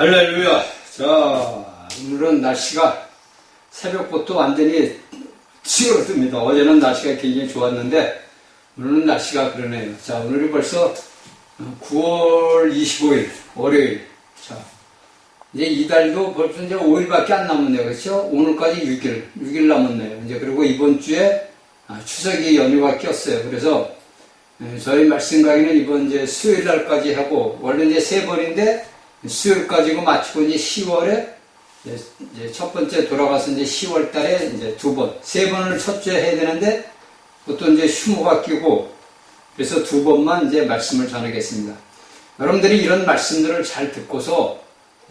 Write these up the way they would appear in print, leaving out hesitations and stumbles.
할렐루야. 자, 오늘은 날씨가 새벽부터 완전히 치열습니다. 어제는 날씨가 굉장히 좋았는데 오늘은 날씨가 그러네요. 자, 오늘이 벌써 9월 25일 월요일. 자, 이제 이달도 벌써 이제 5일밖에 안 남았네요. 그렇죠? 오늘까지 6일 남았네요. 이제 그리고 이번 주에 추석이 연휴가 꼈어요. 그래서 저희 말씀 강의는 이번 이제 수요일 날까지 하고, 원래 이제 3번인데 수요일까지고 마치고 이제 10월에 이제 첫 번째 돌아가서 이제 10월 달에 이제 2번, 3번을 첫 주에 해야 되는데 그것도 이제 휴무가 끼고, 그래서 2번만 이제 말씀을 전하겠습니다. 여러분들이 이런 말씀들을 잘 듣고서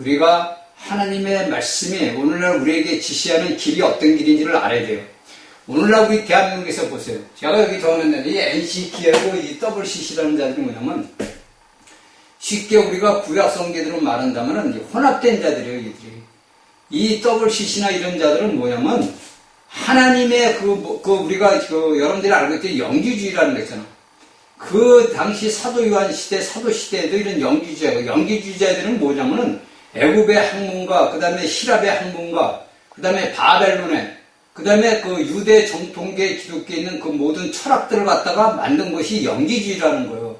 우리가 하나님의 말씀이 오늘날 우리에게 지시하는 길이 어떤 길인지를 알아야 돼요. 오늘날 우리 대한민국에서 보세요. 제가 여기 적어놨는데 이 NCT하고 이 WCC라는 자들이 뭐냐면, 쉽게 우리가 구약성계대로 말한다면 혼합된 자들이에요. 이들이. 이 WCC나 이런 자들은 뭐냐면 하나님의 우리가 여러분들이 알고 있던 영지주의라는 거 있잖아. 그 당시 사도 요한 시대, 사도 시대에도 이런 영지주의자고, 영지주의자들은 뭐냐면은 애굽의 학문가, 그 다음에 히랍의 학문가, 그 다음에 바벨론의, 그 다음에 그 유대 정통계 기독교에 있는 그 모든 철학들을 갖다가 만든 것이 영지주의라는 거예요.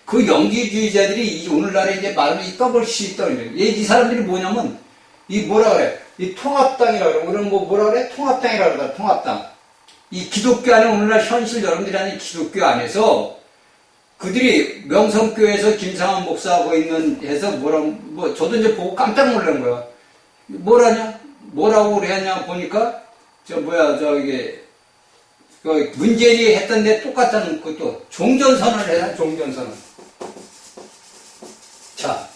그 영지주의자들이 오늘날에 이제 말하는 이 WCC 이 사람들이 뭐냐면, 이 뭐라 그래? 이 통합당이라고 그래. 우리는 뭐라 그래? 통합당이라고 그래. 통합당. 이 기독교 안에 오늘날 현실 여러분들이 하는 기독교 안에서 그들이 명성교회에서 김상환 목사하고 있는 해서 저도 이제 보고 깜짝 놀란 거야. 뭐라고 그랬냐 보니까 문재인이 했던데 똑같다는 것도 종전선언을 해야 종전선언. 자,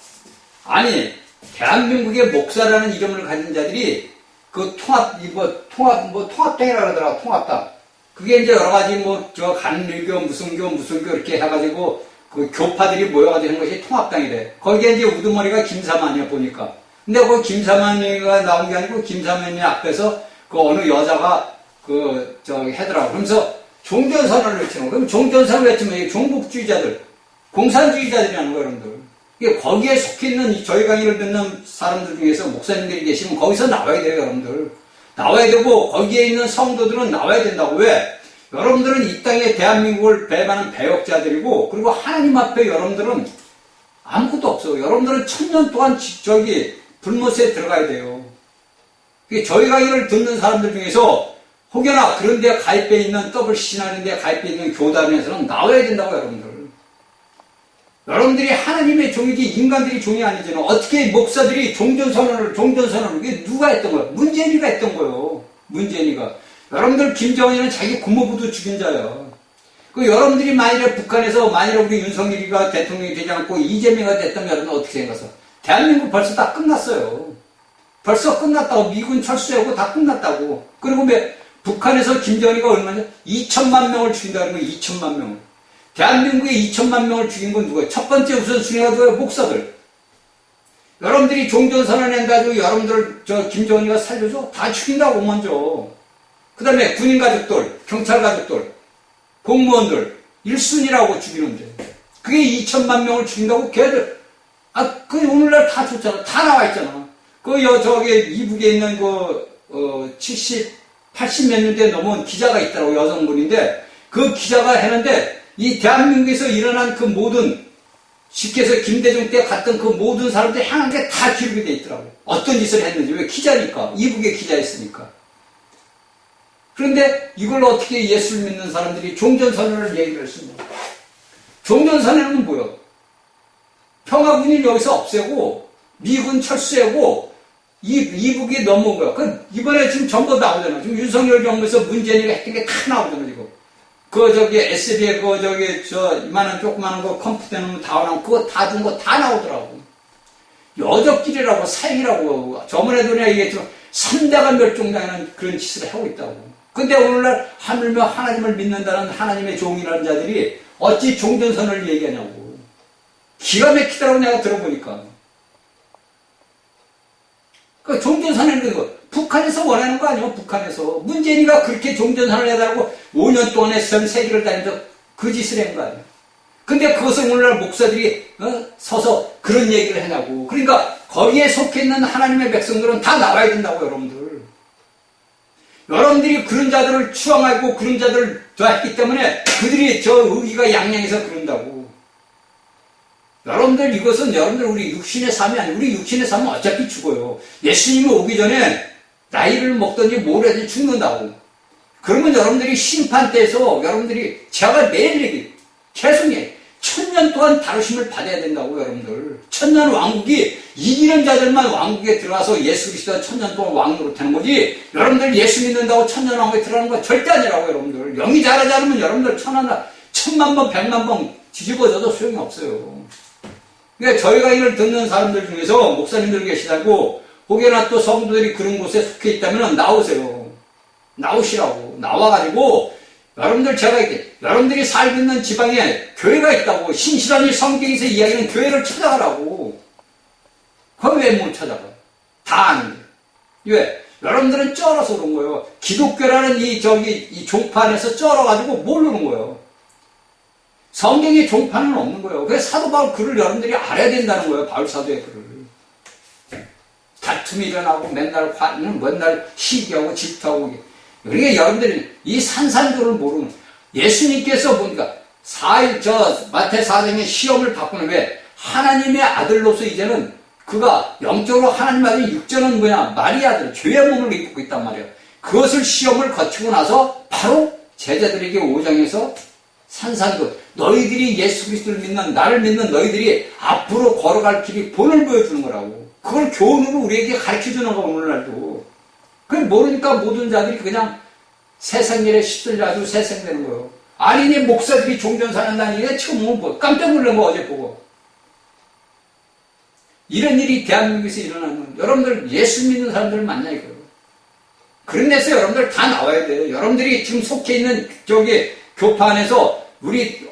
아니 대한민국의 목사라는 이름을 가진 자들이 그 통합당이라고 그러더라고. 통합당. 그게 이제 여러 가지 간일교 무슨 교 이렇게 해가지고 그 교파들이 모여가지고 하는 것이 통합당이래. 거기에 이제 우두머리가 김사만이야 보니까. 근데 그 김사만이가 나온 게 아니고 김사만이 앞에서 그 어느 여자가 하더라고. 그러면서 종전선언을 외치는 거예요. 그럼 종전선언을 외치면 이게 종북주의자들, 공산주의자들이라는 거예요, 여러분들. 이게 거기에 속해 있는 저희 강의를 듣는 사람들 중에서 목사님들이 계시면 거기서 나와야 돼요, 여러분들. 나와야 되고, 거기에 있는 성도들은 나와야 된다고. 왜? 여러분들은 이 땅에 대한민국을 배반하는 배역자들이고, 그리고 하나님 앞에 여러분들은 아무것도 없어. 여러분들은 1000년 동안 불못에 들어가야 돼요. 저희 강의를 듣는 사람들 중에서 혹여나 그런 데 가입해 있는 WCC나 이런 데 가입해 있는 교단에서는 나와야 된다고, 여러분들. 여러분들이 하나님의 종이지 인간들이 종이 아니잖아. 어떻게 목사들이 종전선언을 이게 누가 했던 거야? 문재인이가 했던 거예요. 문재인이가. 여러분들 김정은이는 자기 고모부도 죽인 자야. 여러분들이 만일에 북한에서 우리 윤석열이가 대통령이 되지 않고 이재명이 됐다면 여러분 어떻게 생각하세요? 대한민국 벌써 다 끝났어요. 벌써 끝났다고. 미군 철수하고 다 끝났다고. 그리고 북한에서 김정은이가 얼마냐? 2천만 명을 죽인다는 거예요. 2천만 명을. 대한민국에 2천만 명을 죽인 건 누구예요? 첫 번째 우선순위가 누구예요? 목사들. 여러분들이 종전선언 해가지고 여러분들 김정은이가 살려줘? 다 죽인다고 먼저. 그 다음에 군인 가족들, 경찰 가족들, 공무원들 1순위라고 죽이는데 그게 2천만 명을 죽인다고 걔들 오늘날 다 줬잖아. 다 나와 있잖아. 이북에 있는 70, 80 몇 년대 넘은 기자가 있더라고. 여성분인데 그 기자가 했는데 이 대한민국에서 일어난 그 모든, 쉽게 해서 김대중 때 갔던 그 모든 사람들이 향한 게 다 기록이 돼 있더라고요. 어떤 짓을 했는지. 왜? 기자니까. 이북에 기자였으니까. 그런데 이걸 어떻게 예수를 믿는 사람들이 종전선언을 얘기를 했습니다. 종전선언은 뭐예요? 평화군인 여기서 없애고, 미군 철수하고, 이북이 넘어온 거야. 이번에 지금 전부 나오잖아. 지금 윤석열 정부에서 문재인이가 했던 게 다 나오잖아, 지금. SB에 이만한 조그마한 거 컴퓨터 놓으면 다 나오고, 그거 다 준 거 다 나오더라고. 여적길이라고, 사형이라고. 저번에도 내가 얘기했지만, 3대가 멸종당하는 그런 짓을 하고 있다고. 근데 오늘날 하물며 하나님을 믿는다는 하나님의 종이라는 자들이 어찌 종전선언을 얘기하냐고. 기가 막히더라고, 내가 들어보니까. 종전선언은 북한에서 원하는 거 아니에요? 북한에서. 문재인이가 그렇게 종전선언을 해달라고 5년 동안에 전 세계를 다니면서 그 짓을 한 거 아니에요? 근데 그것을 오늘날 목사들이 서서 그런 얘기를 하냐고. 그러니까 거기에 속해 있는 하나님의 백성들은 다 나와야 된다고, 여러분들. 여러분들이 그런 자들을 추앙하고 그런 자들을 좋아했기 때문에 그들이 저 의기가 양양해서 그런다고. 여러분들, 이것은 여러분들 우리 육신의 삶이 아니고, 우리 육신의 삶은 어차피 죽어요. 예수님이 오기 전에 나이를 먹든지 뭘 하든지 죽는다고. 그러면 여러분들이 심판대에서 여러분들이 제가 매일 얘기 계속 해. 1000년 동안 다루심을 받아야 된다고, 여러분들. 1000년 왕국이 이기는 자들만 왕국에 들어가서 예수 그리스도가 1000년 동안 왕으로 되는 거지, 여러분들 예수 믿는다고 1000년 왕국에 들어가는 건 절대 아니라고, 여러분들. 영이 잘하지 않으면 여러분들 1000만 번, 100만 번 뒤집어져도 소용이 없어요. 그러니까 저희가 이걸 듣는 사람들 중에서 목사님들 계시다고 혹여나 또 성도들이 그런 곳에 속해 있다면 나오세요. 나오시라고. 나와가지고 여러분들, 제가 이렇게 여러분들이 살고 있는 지방에 교회가 있다고, 신실하니 성경에서 이야기하는 교회를 찾아가라고. 그걸 왜 못 찾아가? 다 아는데. 왜? 여러분들은 쩔어서 그런 거예요. 기독교라는 이 종파 안에서 쩔어가지고 모르는 거예요. 성경에 종파는 없는 거예요. 그래서 사도 바울 글을 여러분들이 알아야 된다는 거예요. 바울 사도의 글을. 다툼이 일어나고 맨날 시기하고 질투하고. 그러니까 여러분들이 이 산산조를 모르는, 예수님께서 보니까 마태 4장의 시험을 받고는 왜? 하나님의 아들로서 이제는 그가 영적으로 하나님 아들, 육전은 뭐냐? 마리아들, 죄의 몸을 입고 있단 말이에요. 그것을 시험을 거치고 나서 바로 제자들에게 5장에서 산산조, 너희들이 예수 그리스도를 믿는, 나를 믿는 너희들이 앞으로 걸어갈 길이 본을 보여주는 거라고. 그걸 교훈으로 우리에게 가르쳐주는 거, 오늘날도. 그걸 모르니까 모든 자들이 그냥 세상일에 시들려가지고 세상되는 거예요. 아니니 목사들이 종전사는다니까 처음 뭐 깜짝 놀란 거 어제 보고. 이런 일이 대한민국에서 일어나면 여러분들 예수 믿는 사람들을 만나 이거예요. 그런 데서 여러분들 다 나와야 돼요. 여러분들이 지금 속해 있는 교파 안에서 우리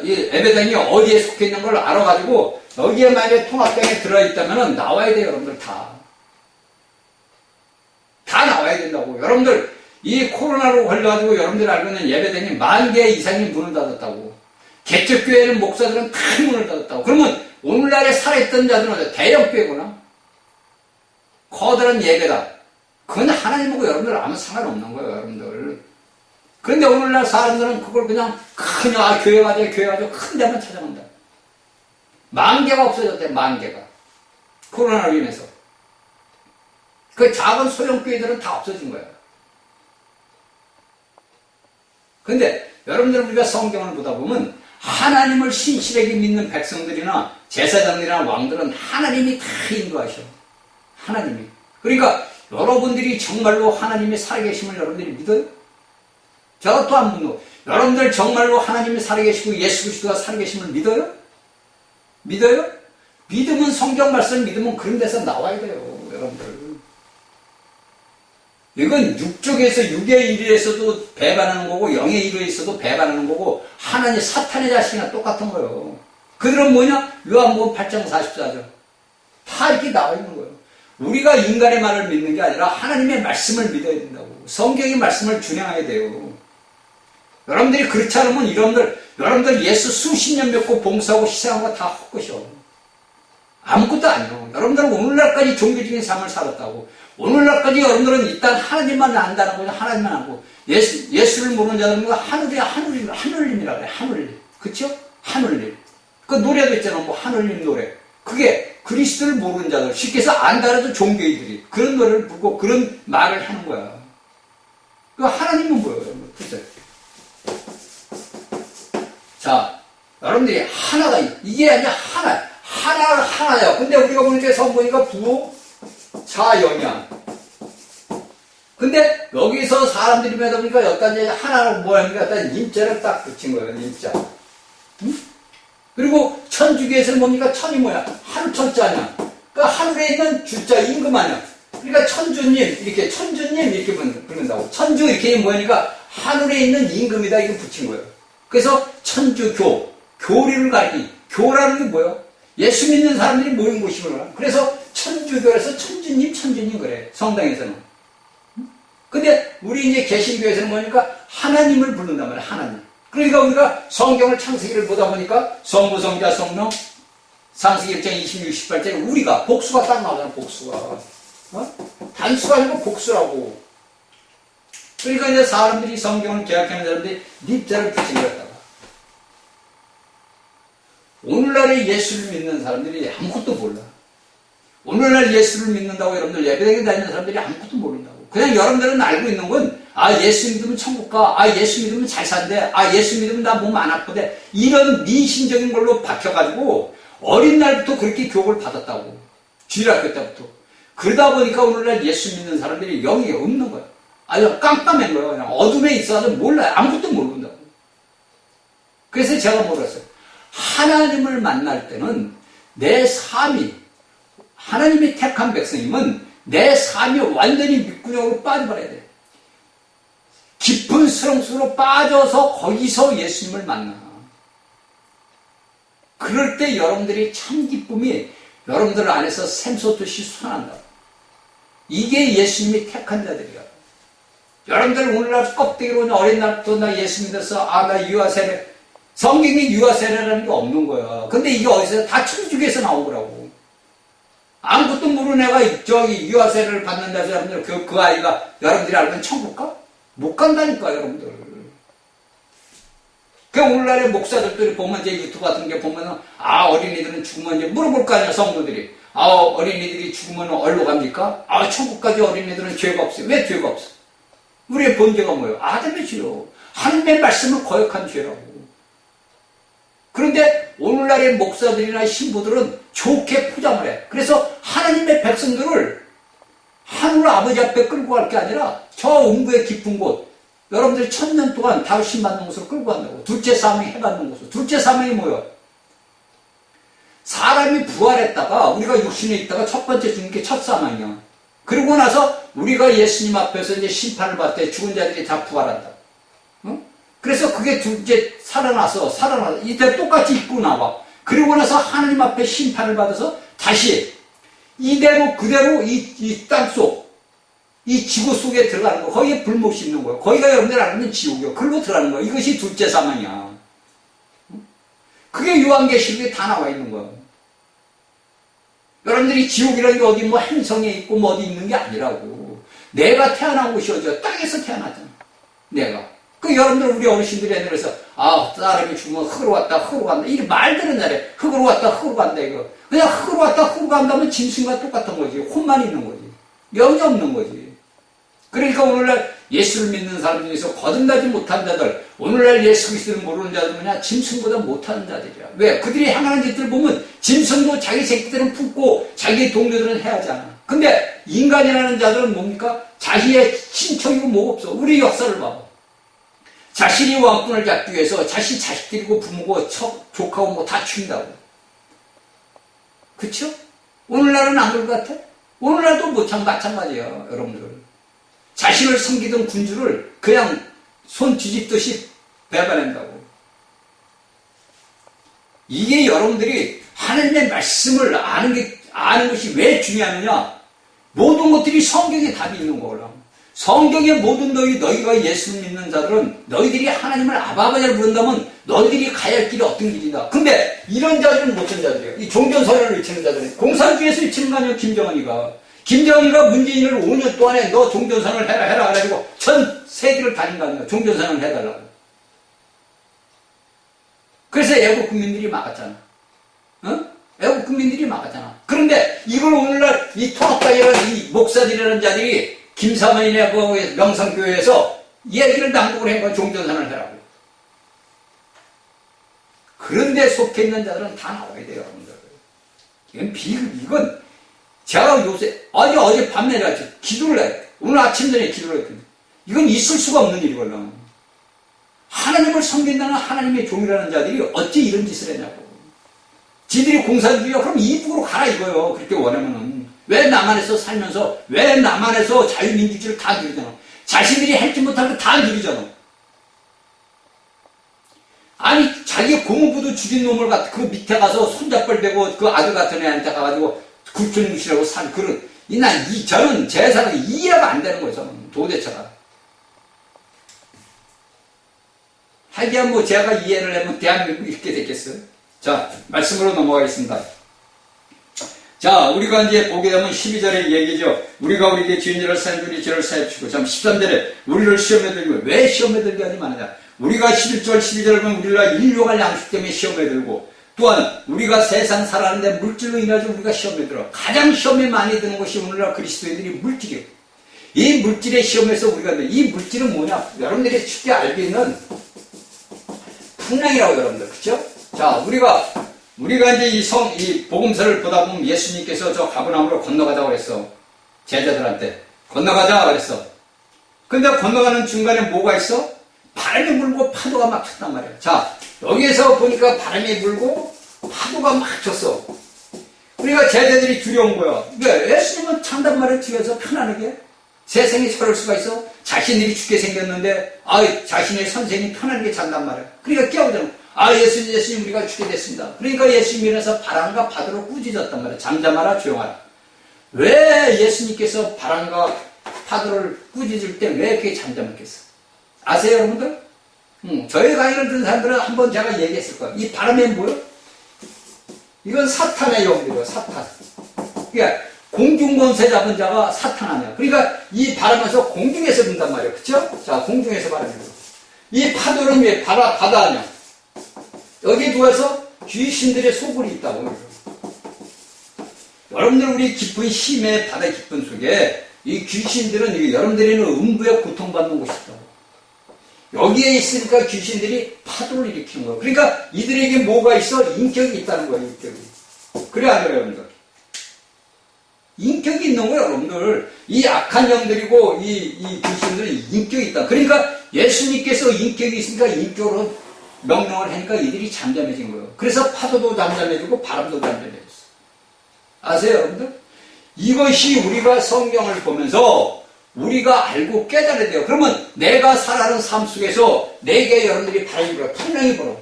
예배당이 어디에 속해 있는 걸 알아가지고 여기에 만약에 통합당에 들어있다면 나와야 돼요. 여러분들 다 나와야 된다고. 여러분들 이 코로나로 걸려가지고 여러분들 알고 있는 예배당이 10,000개 이상이 문을 닫았다고. 개척교회는 목사들은 다 문을 닫았다고. 그러면 오늘날에 살아있던 자들은 대형교회구나, 커다란 예배당, 그건 하나님하고 여러분들 아무 상관없는 거예요, 여러분들. 그런데 오늘날 사람들은 그걸 그냥 교회 가자 큰 데만 찾아간다. 10,000개가 없어졌대. 10,000개가 코로나로 인해서. 그 작은 소형교회들은 다 없어진 거야. 근데 여러분들, 우리가 성경을 보다 보면 하나님을 신실하게 믿는 백성들이나 제사장들이나 왕들은 하나님이 다 인도하셔. 하나님이. 그러니까 여러분들이 정말로 하나님의 살아계심을 여러분들이 믿어요? 제가 또 한 번, 여러분들 정말로 하나님이 살아계시고 예수 그리스도가 살아계심을 믿어요? 믿어요? 믿으면, 성경 말씀을 믿으면 그런 데서 나와야 돼요, 여러분들. 이건 육쪽에서, 육의 일에서도 배반하는 거고, 영의 일에서도 배반하는 거고, 하나님, 사탄의 자식이나 똑같은 거예요. 그들은 뭐냐? 요한복음 8장 44절. 다 이렇게 나와 있는 거예요. 우리가 인간의 말을 믿는 게 아니라 하나님의 말씀을 믿어야 된다고. 성경의 말씀을 준행해야 돼요. 여러분들이 그렇지 않으면 여러분들 예수 수십 년 믿고 봉사하고 희생한 거 다 헛것이요. 아무것도 아니에요. 여러분들은 오늘날까지 종교적인 삶을 살았다고. 오늘날까지 여러분들은 일단 하나님만 안다는 거죠. 하나님만 알고. 예수를 모르는 자들은 하늘님이라고 그래. 하늘님. 그쵸? 하늘님. 그 노래도 있잖아. 뭐 하늘님 노래. 그게 그리스도를 모르는 자들, 쉽게 해서 안다라도 종교인들이 그런 노래를 부르고 그런 말을 하는 거야. 그 하나님은 뭐예요? 글쎄. 자, 여러분들이 하나가, 이게 아니라 하나야. 근데 우리가 보니까 성경이가 부호, 자영이야. 근데 여기서 사람들이 보다 보니까 여기다 이제 하나로 뭐합니까? 여기다 님자를 딱 붙인 거예요, 님자. 응? 그리고 천주교에서는 뭡니까? 천이 뭐야? 하루천자 아니야. 그러니까 하늘에 있는 주자, 임금 아니야. 그러니까 천주님 이렇게 부른다고. 천주 이렇게 뭐니까 하늘에 있는 임금이다, 이거 붙인 거예요. 그래서 천주교, 교리를 가리키. 교라는 게 뭐야? 예수 믿는 사람들이 모인 곳이구나. 그래서 천주교에서 천주님 그래, 성당에서는. 근데 우리 이제 개신교에서는 뭐니까 하나님을 부른단 말이야, 하나님. 그러니까 우리가 성경을 창세기를 보다 보니까 성부, 성자, 성령, 창세기 1장 26, 18절에 우리가 복수가 딱 나오잖아. 복수가 단수가 아니고 복수라고. 그러니까 이제 사람들이 성경을 개혁하는 사람들이 닙자를 붙이려다가 오늘날의 예수를 믿는 사람들이 아무것도 몰라. 오늘날 예수를 믿는다고 여러분들 예배당에 다니는 사람들이 아무것도 모른다고. 그냥 여러분들은 알고 있는 건 예수 믿으면 천국 가. 예수 믿으면 잘 산대. 예수 믿으면 나 몸 안 아프대. 이런 미신적인 걸로 박혀가지고 어린 날부터 그렇게 교육을 받았다고. 주일학교 때부터. 그러다 보니까 오늘날 예수 믿는 사람들이 영이 없는 거야. 아주 깜깜한 거야. 그냥 어둠에 있어서 몰라요. 아무것도 모른다고. 그래서 제가 뭐랬어요? 하나님을 만날 때는 내 삶이, 하나님이 택한 백성이면 내 삶이 완전히 밑구녕으로 빠져버려야 돼. 깊은 수렁수로 빠져서 거기서 예수님을 만나. 그럴 때 여러분들이 참 기쁨이 여러분들 안에서 샘솟듯이 솟아난다. 이게 예수님이 택한 자들이야. 여러분들 오늘날 껍데기로 어린 날부터 나 예수 믿어서 나 유아세례. 성경에 유아세례라는 게 없는 거야. 근데 이게 어디서 다 천주교에서 나온 거라고. 아무것도 모르는 애가 저기 유아세례를 받는다 해서 여러분들 그 아이가 여러분들이 알면 천국 가? 못 간다니까 여러분들. 그 오늘날의 목사들도 보면 이제 유튜브 같은 게 보면은 어린이들은 죽으면 이제 물어볼 거 아니야 성도들이. 어린이들이 죽으면 어디로 갑니까? 천국까지 어린이들은 죄가 없어요. 왜 죄가 없어? 우리의 본죄가 뭐예요? 아담의 죄요. 하나님의 말씀을 거역한 죄라고. 그런데 오늘날의 목사들이나 신부들은 좋게 포장을 해. 그래서 하나님의 백성들을 하늘 아버지 앞에 끌고 갈 게 아니라 저 음부의 깊은 곳, 여러분들이 1000년 동안 다윗신 받는 곳으로 끌고 간다고. 둘째 사명이 해받는 곳으로. 둘째 사명이 뭐예요? 사람이 부활했다가 우리가 육신에 있다가 첫 번째 죽는 게 첫 사명이야. 그러고 나서 우리가 예수님 앞에서 이제 심판을 받을 때 죽은 자들이 다 부활한다. 그래서 그게 둘째 살아나서 이때 똑같이 입고 나와. 그러고 나서 하나님 앞에 심판을 받아서 다시 이대로 그대로 이 땅속, 이 지구 속에 들어가는 거. 거기에 불못이 있는 거예요. 거기가 여러분들 알면 지옥이요. 그리고 들어가는 거예요. 이것이 둘째 사망이야. 그게 요한계시록에 다 나와 있는 거예요. 여러분들이 지옥이라는 게 어디 뭐 행성에 있고 뭐 어디 있는 게 아니라고. 내가 태어난 곳이 어디야? 땅에서 태어났잖아. 내가. 여러분들 우리 어르신들이 옛날에서 사람이 죽으면 흙으로 왔다 흙으로 간다 이게 말 되는 날에 흙으로 왔다 흙으로 간다 이거 그냥 흙으로 왔다 흙으로 간다면 짐승과 똑같은 거지. 혼만 있는 거지. 영이 없는 거지. 그러니까 오늘날 예수를 믿는 사람 중에서 거듭나지 못한 자들, 오늘날 예수 그리스도를 모르는 자들 뭐냐? 짐승보다 못하는 자들이야. 왜? 그들이 행하는 짓들 보면 짐승도 자기 새끼들은 품고 자기 동료들은 해야지 않아. 근데 인간이라는 자들은 뭡니까? 자기의 신청이고 뭐가 없어. 우리 역사를 봐봐. 자신이 왕권을 잡기 위해서 자식들이고 부모고 조카고 뭐 다 죽인다고. 그쵸? 오늘날은 안 그럴 것 같아? 오늘날도 마찬가지예요, 여러분들. 자신을 섬기던 군주를 그냥 손 뒤집듯이 배반한다고. 이게 여러분들이 하나님의 말씀을 아는 것이 왜 중요하느냐? 모든 것들이 성경에 답이 있는 거라고. 성경의 모든 너희가 예수 믿는 자들은 너희들이 하나님을 아바아바를 부른다면 너희들이 가야 할 길이 어떤 길이다. 근데 이런 자들은 못한 자들이에요. 이 종전선언을 외치는 자들은. 공산주의에서 외치는 거 아니에요, 김정은이가 문재인을 5년 동안에 너 종전선언을 해라 그래가지고 전 세계를 다닌 거 아니에요. 종전선언을 해달라고. 그래서 애국 국민들이 막았잖아. 애국 국민들이 막았잖아. 그런데 이걸 오늘날 이 통합당이라는 이 목사들이라는 자들이 김사만이네 그 명성교회에서 얘기를 낭독을 한 거야. 종전선언을 해라고. 그런데 속해 있는 자들은 다 나와야 돼요, 여러분들. 이건 제가 요새 어제 밤에 내가 기도를 해. 오늘 아침 전에 기도를 했거든요. 이건 있을 수가 없는 일이거든. 하나님을 섬긴다는 하나님의 종이라는 자들이 어찌 이런 짓을 했냐고. 지들이 공산주의야. 그럼 이북으로 가라 이거요. 그렇게 원하면은. 왜 남한에서 살면서 왜 남한에서 자유민주주의를 다 누리잖아. 자신들이 할지 못할 거 다 누리잖아. 아니 자기 고모부도 죽인 놈을 그 밑에 가서 손잡벌 대고 그 아들 같은 애한테 가가지고 굴종무시라고 산 그런 저는 제 사람이 이해가 안 되는 거죠. 도대체가. 하기야 뭐 제가 이해를 하면 대한민국이 이렇게 됐겠어요. 자, 말씀으로 넘어가겠습니다. 자, 우리가 이제 보게 되면 12절의 얘기죠. 우리가 우리에게 죄인들을 사하여 우리 죄를 사하여 주시고, 참 13절에 우리를 시험에 들고, 왜 시험에 들게 하지 마느냐. 우리가 11절, 12절을 보면 우리가 인류할 양식 때문에 시험에 들고, 또한 우리가 세상 살아가는데 물질로 인하여 우리가 시험에 들어. 가장 시험에 많이 드는 것이 오늘날 그리스도인들이 물질이에요. 이 물질의 시험에서 우리가, 이 물질은 뭐냐? 여러분들이 쉽게 알고 있는 풍랑이라고 여러분들, 그쵸? 자, 우리가 이제 이 복음서를 보다 보면 예수님께서 저 가버나움으로 건너가자고 그랬어. 제자들한테. 건너가자 그랬어. 근데 건너가는 중간에 뭐가 있어? 바람이 불고 파도가 막 쳤단 말이야. 자, 여기에서 보니까 바람이 불고 파도가 막 쳤어. 그러니까 제자들이 두려운 거야. 왜? 예수님은 찬단 말이야. 뒤에서 편안하게. 세상이 서러울 수가 있어? 자신들이 죽게 생겼는데, 자신의 선생님이 편안하게 잔단 말이야. 그러니까 깨우잖아. 예수님, 우리가 죽게 됐습니다. 그러니까 예수님이 일어나서 바람과 파도로 꾸짖었단 말이야. 잠잠하라, 조용하라. 왜 예수님께서 바람과 파도를 꾸짖을 때 왜 그렇게 잠잠했겠어? 아세요, 여러분들? 저희 강의를 듣는 사람들은 한번 제가 얘기했을 거예요. 이 바람이 뭐예요? 이건 사탄의 영이에요, 사탄. 그러니까 공중권세 잡은 자가 사탄 아니야. 그러니까 이 바람에서 공중에서 분단 말이에요. 그쵸? 자, 공중에서 바람이 불어. 이 파도는 왜 바다 아니야? 여기 누워서 귀신들의 소굴이 있다고. 여러분들 우리 깊은 힘의 바다 깊은 속에 이 귀신들은 여러분들이는 음부에 고통받는 곳이 있다고. 여기에 있으니까 귀신들이 파도를 일으키는 거예요. 그러니까 이들에게 뭐가 있어? 인격이 있다는 거예요, 인격이. 그래, 안 그래요, 여러분들? 인격이 있는 거예요, 여러분들. 이 악한 영들이고, 이 귀신들은 인격이 있다. 그러니까 예수님께서 인격이 있으니까 인격으로 명령을 하니까 이들이 잠잠해진 거예요. 그래서 파도도 잠잠해지고 바람도 잠잠해졌어요. 아세요, 여러분들? 이것이 우리가 성경을 보면서 우리가 알고 깨달아야 돼요. 그러면 내가 살아가는 삶 속에서 내게 여러분들이 바람이 불어, 풍랑이 불어.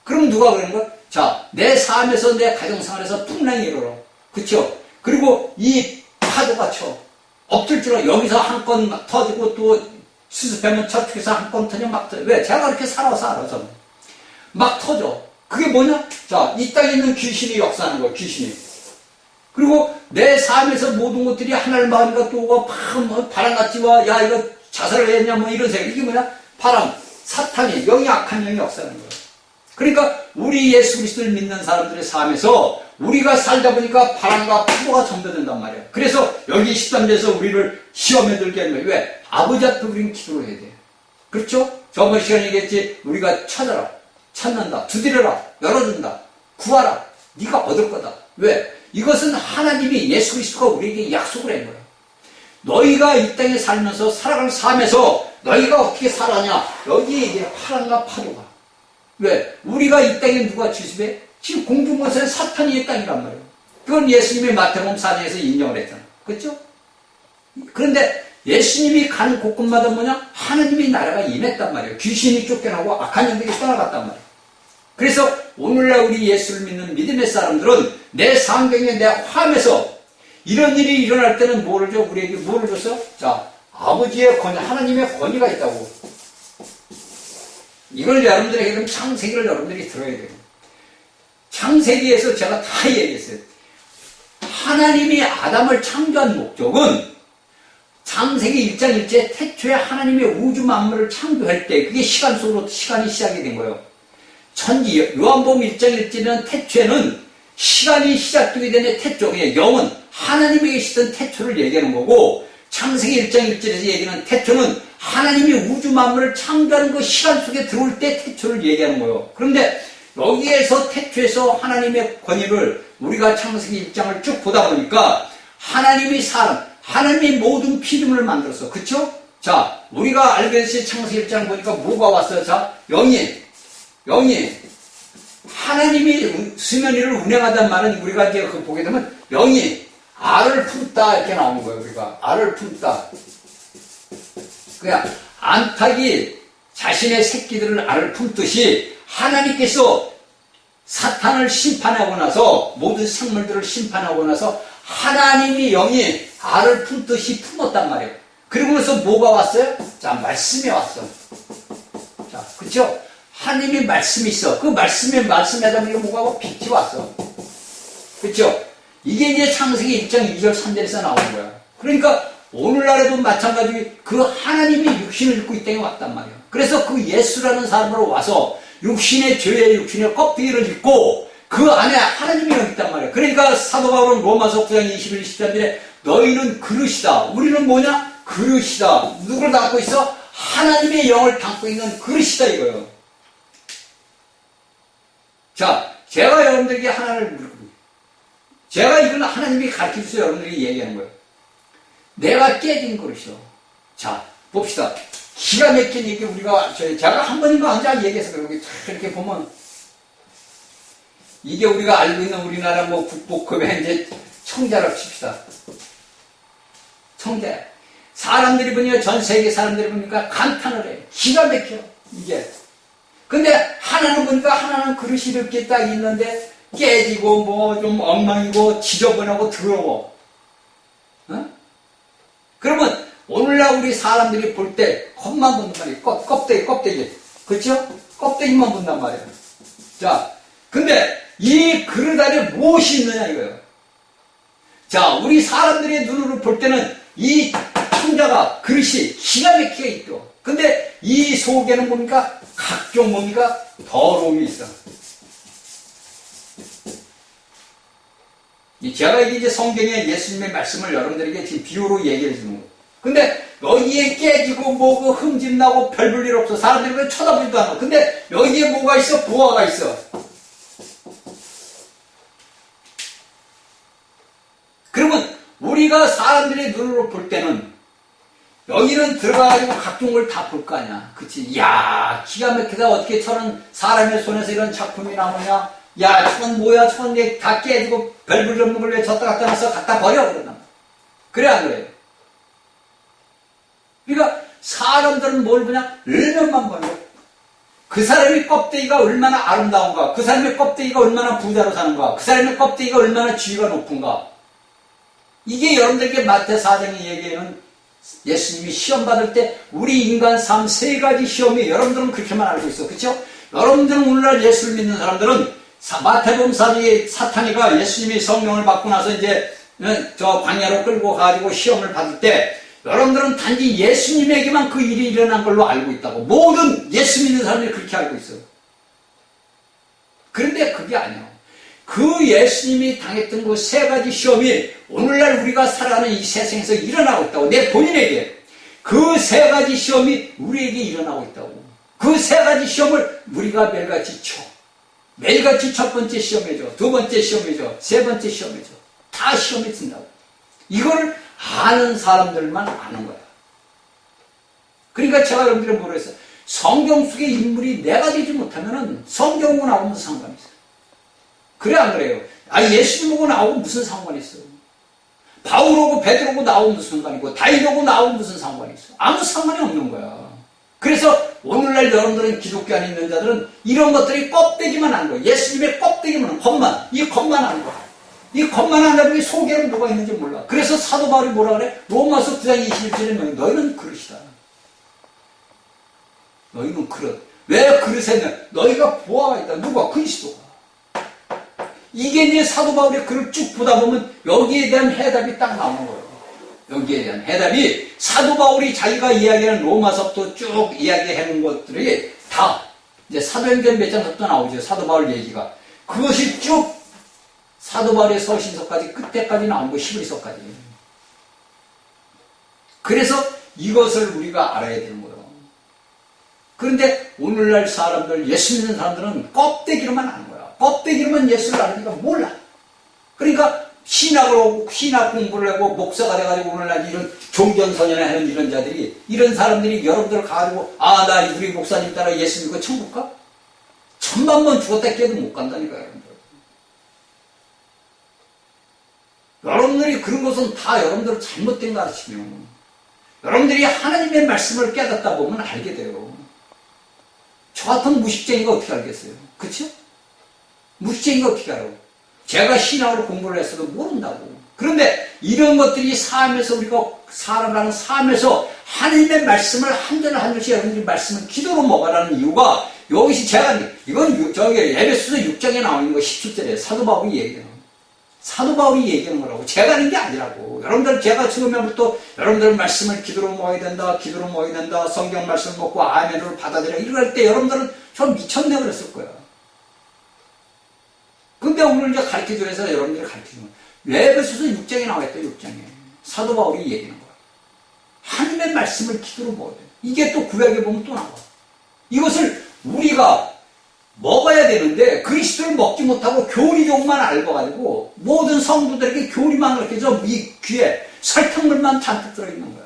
그럼 누가 그러는 거야? 자, 내 삶에서, 내 가정생활에서 풍랑이 일어나. 그쵸? 그리고 이 파도가 쳐. 엎들 줄 알아. 여기서 한 건 터지고 또 수습하면 저쪽에서 한 건 터져 막 터져. 왜? 제가 그렇게 살아서 알아서. 막 터져. 그게 뭐냐? 자, 이 땅에 있는 귀신이 역사하는 거야, 귀신이. 그리고 내 삶에서 모든 것들이 하나를 막으니까 또 와, 바람같이 와, 야, 이거 자살을 했냐, 뭐 이런 생각. 이게 뭐냐? 바람, 사탄이, 영이 악한 영이 역사하는 거야. 그러니까 우리 예수 그리스도를 믿는 사람들의 삶에서 우리가 살다 보니까 바람과 파도가 전도된단 말이야. 그래서 여기 13절에서 우리를 시험에 들게 하는 거야. 왜? 아버지 앞에 우리는 기도를 해야 돼. 그렇죠? 저번 시간에 얘기했지. 우리가 찾아라, 찾는다, 두드려라, 열어준다, 구하라, 네가 얻을 거다. 왜? 이것은 하나님이 예수 그리스도가 우리에게 약속을 한 거야. 너희가 이 땅에 살면서 살아가는 삶에서 너희가 어떻게 살아냐? 여기에 이제 바람과 파도가. 왜? 우리가 이 땅에 누가 주습해? 지금 공중권세는 사탄이 이 땅이란 말이에요. 그건 예수님이 마태복음 4장에서 인정을 했잖아. 그렇죠? 그런데 예수님이 가는 곳곳마다 뭐냐? 하나님의 나라가 임했단 말이에요. 귀신이 쫓겨나고 악한 영들이 떠나갔단 말이에요. 그래서 오늘날 우리 예수를 믿는 믿음의 사람들은 내 상경에 내 화면에서 이런 일이 일어날 때는 뭐를 줘? 우리에게 뭐를 줬어? 자, 아버지의 권위, 하나님의 권위가 있다고. 이걸 여러분들에게 그럼 창세기를 여러분들이 들어야 돼요. 창세기에서 제가 다 얘기했어요. 하나님이 아담을 창조한 목적은 창세기 1장 1절에 태초에 하나님의 우주 만물을 창조할 때 그게 시간 속으로 시간이 시작이 된 거예요. 천지, 요한복음 1장 1절에는 태초에는 시간이 시작되게 되는 태초, 영은 하나님이 계시던 태초를 얘기하는 거고 창세기 1장 1절에서 얘기하는 태초는 하나님이 우주 만물을 창조하는 그 시간 속에 들어올 때 태초를 얘기하는 거예요. 그런데 여기에서 태초에서 하나님의 권위를 우리가 창세기 1장을 쭉 보다 보니까 하나님이 사람, 하나님이 모든 피조물을 만들었어. 그쵸? 자, 우리가 알게 됐을 창세기 1장 보니까 뭐가 왔어요? 자, 영이 하나님이 수면 위를 운행하단 말은 우리가 이제 그 보게 되면 영이 알을 품다 이렇게 나오는 거예요. 우리가 알을 품다. 그냥 안탁이 자신의 새끼들을 알을 품듯이 하나님께서 사탄을 심판하고 나서 모든 생물들을 심판하고 나서 하나님이 영이 알을 품듯이 품었단 말이에요. 그리고 나서 뭐가 왔어요? 자, 말씀이 왔어. 자, 그쵸? 하나님이 말씀이 있어. 그 말씀에 하다 보니까 뭐가 왔고 빛이 왔어. 그쵸? 이게 이제 창세기 1장 2절 3절에서 나오는 거야. 그러니까 오늘날에도 마찬가지 그 하나님이 육신을 입고 이 땅에 왔단 말이야. 그래서 그 예수라는 사람으로 와서 육신의 죄의 육신의 껍데기를 입고 그 안에 하나님이 여기 있단 말이야. 그러니까 사도 바울은 로마서 9장 21, 23절에 너희는 그릇이다. 우리는 뭐냐? 그릇이다. 누구를 담고 있어? 하나님의 영을 담고 있는 그릇이다 이거예요. 자, 제가 여러분들에게 하나를 물어보고 제가 이건 하나님이 가르쳐주셔서 여러분들에게 얘기하는 거예요. 내가 깨진 그릇이요. 자, 봅시다. 기가 막힌 얘기 우리가 제가 한 번인가 언제 얘기해서 그러고 이렇게 보면 이게 우리가 알고 있는 우리나라 뭐 국보급의 이제 청자라고 칩시다. 청자. 사람들이 보니까 전 세계 사람들이 보니까 감탄을 해. 기가 막혀. 이게. 근데 하나는 보니까 하나는 그릇이 이렇게 딱 있는데 깨지고 뭐 좀 엉망이고 지저분하고 더러워. 어? 그러면 오늘날 우리 사람들이 볼 때 겉만 본단 말이에요. 껍데기. 그렇죠? 껍데기만 본단 말이에요. 자, 근데 이 그릇 안에 무엇이 있느냐 이거예요. 자, 우리 사람들의 눈으로 볼 때는 이 청자가 그릇이 기가 막히게 있죠. 근데 이 속에는 뭡니까? 각종 뭡니까? 더러움이 있어. 제가 이제 성경의 예수님의 말씀을 여러분들에게 지금 비유로 얘기해 주는 거예요. 근데 여기에 깨지고 뭐 그 흠집 나고 별 볼 일 없어. 사람들이 왜 쳐다보지도 않아. 근데 여기에 뭐가 있어? 부화가 있어. 그러면 우리가 사람들의 눈으로 볼 때는 여기는 들어가가지고 각종 걸 다 볼 거 아니야. 그치? 이야, 기가 막히다. 어떻게 저런 사람의 손에서 이런 작품이 나오냐? 야, 저건 뭐야? 저건 다 깨지고 별볼 없는 걸 왜 졌다 갖다 놨어? 갖다 버려. 그러나. 그래, 안 그래요? 그러니까 사람들은 뭘 보냐? 얼면만 보는 거야. 그 사람의 껍데기가 얼마나 아름다운가? 그 사람의 껍데기가 얼마나 부자로 사는가? 그 사람의 껍데기가 얼마나 지위가 높은가? 이게 여러분들에게 마태 4장에 얘기하는 예수님이 시험 받을 때 우리 인간 삶 세 가지 시험이 여러분들은 그렇게만 알고 있어. 그렇죠? 여러분들은 오늘날 예수를 믿는 사람들은 마태복음 4장에 사탄이가 예수님이 성령을 받고 나서 이제 저 광야로 끌고 가지고 시험을 받을 때 여러분들은 단지 예수님에게만 그 일이 일어난 걸로 알고 있다고. 모든 예수 믿는 사람들이 그렇게 알고 있어요. 그런데 그게 아니야. 그 예수님이 당했던 그 세 가지 시험이 오늘날 우리가 살아가는 이 세상에서 일어나고 있다고. 내 본인에게 그 세 가지 시험이 우리에게 일어나고 있다고. 그 세 가지 시험을 우리가 매일같이 쳐. 매일같이 첫 번째 시험해줘, 두 번째 시험해줘, 세 번째 시험해줘. 다 시험에 든다고. 이걸 아는 사람들만 아는 거야. 그러니까 제가 여러분들이 뭐라 했어요? 성경 속의 인물이 내가 되지 못하면은 성경하고 나오면 무슨 상관이 있어요? 그래, 안 그래요? 예수님하고 나오고 무슨 상관이 있어요? 바울하고 베드로하고 나오면 무슨 상관이고, 다윗하고 나오면 무슨 상관이 있어요? 아무 상관이 없는 거야. 그래서 오늘날 여러분들은 기독교 안에 있는 자들은 이런 것들이 껍데기만 하는 거예요. 예수님의 껍데기만, 겉만, 이 겉만 하는 거야. 이 겉만 한다고 이 속에는 뭐가 있는지 몰라. 그래서 사도 바울이 뭐라 그래? 로마서 9장 21절에 너희는 그릇이다. 너희는 그릇. 왜 그릇에 너희가 부하가 있다. 누가? 그리스도가. 이게 이제 사도 바울의 글을 쭉 보다 보면 여기에 대한 해답이 딱 나오는 거예요. 여기에 대한 해답이 사도 바울이 자기가 이야기하는 로마서부터 쭉 이야기하는 것들이 다 이제 사도행전 몇 장부터 나오죠. 사도 바울 얘기가. 그것이 쭉 사도 바울의 서신서까지 끝에까지 나온 거 히브리서까지. 그래서 이것을 우리가 알아야 되는 거예요. 그런데 오늘날 사람들, 예수 믿는 사람들은 껍데기로만 아는 거야. 껍데기로만 예수를 아니까 몰라. 그러니까 신학 공부를 하고 목사가 돼가지고 오늘날 이런 종전선언을 하는 이런 자들이, 이런 사람들이 여러분들을 가지고 나 우리 목사님 따라 예수 믿고 천국 가? 천만 번 죽었다 깨도 못 간다니까요, 여러분들. 여러분들이 그런 것은 다 여러분들 잘못된 가르치면 여러분들이 하나님의 말씀을 깨닫다 보면 알게 돼요. 저 같은 무식쟁이가 어떻게 알겠어요? 그쵸? 무식쟁이가 어떻게 알아요? 제가 신학을 공부를 했어도 모른다고. 그런데 이런 것들이 삶에서 우리가 살아가는 삶에서 하나님의 말씀을 한 절 한 절씩 여러분들이 말씀을 기도로 먹으라는 이유가 여기서 제가 이건 저기 에베소서 6장에 나와 있는 거 17절에 사도 바울이 얘기해요. 사도 바울이 얘기하는 거라고. 제가 하는 게 아니라고. 여러분들, 제가 처음에부터 여러분들 말씀을 기도로 모아야 된다, 기도로 모아야 된다, 성경 말씀 먹고 아멘으로 받아들여. 이럴 때 여러분들은 저 미쳤네 그랬을 거야. 근데 오늘 이제 가르쳐주려 해서 여러분들이 가르쳐주는 거야. 에베소서 6장에 나와 있다, 6장에. 사도 바울이 얘기하는 거야. 하나님의 말씀을 기도로 먹어야 돼. 이게 또 구약에 보면 또 나와. 이것을 우리가 먹어야 되는데 그리스도를 먹지 못하고 교리종만 앓아가지고 모든 성도들에게 교리만 가르쳐서 이 귀에 설탕물만 잔뜩 들어있는 거야.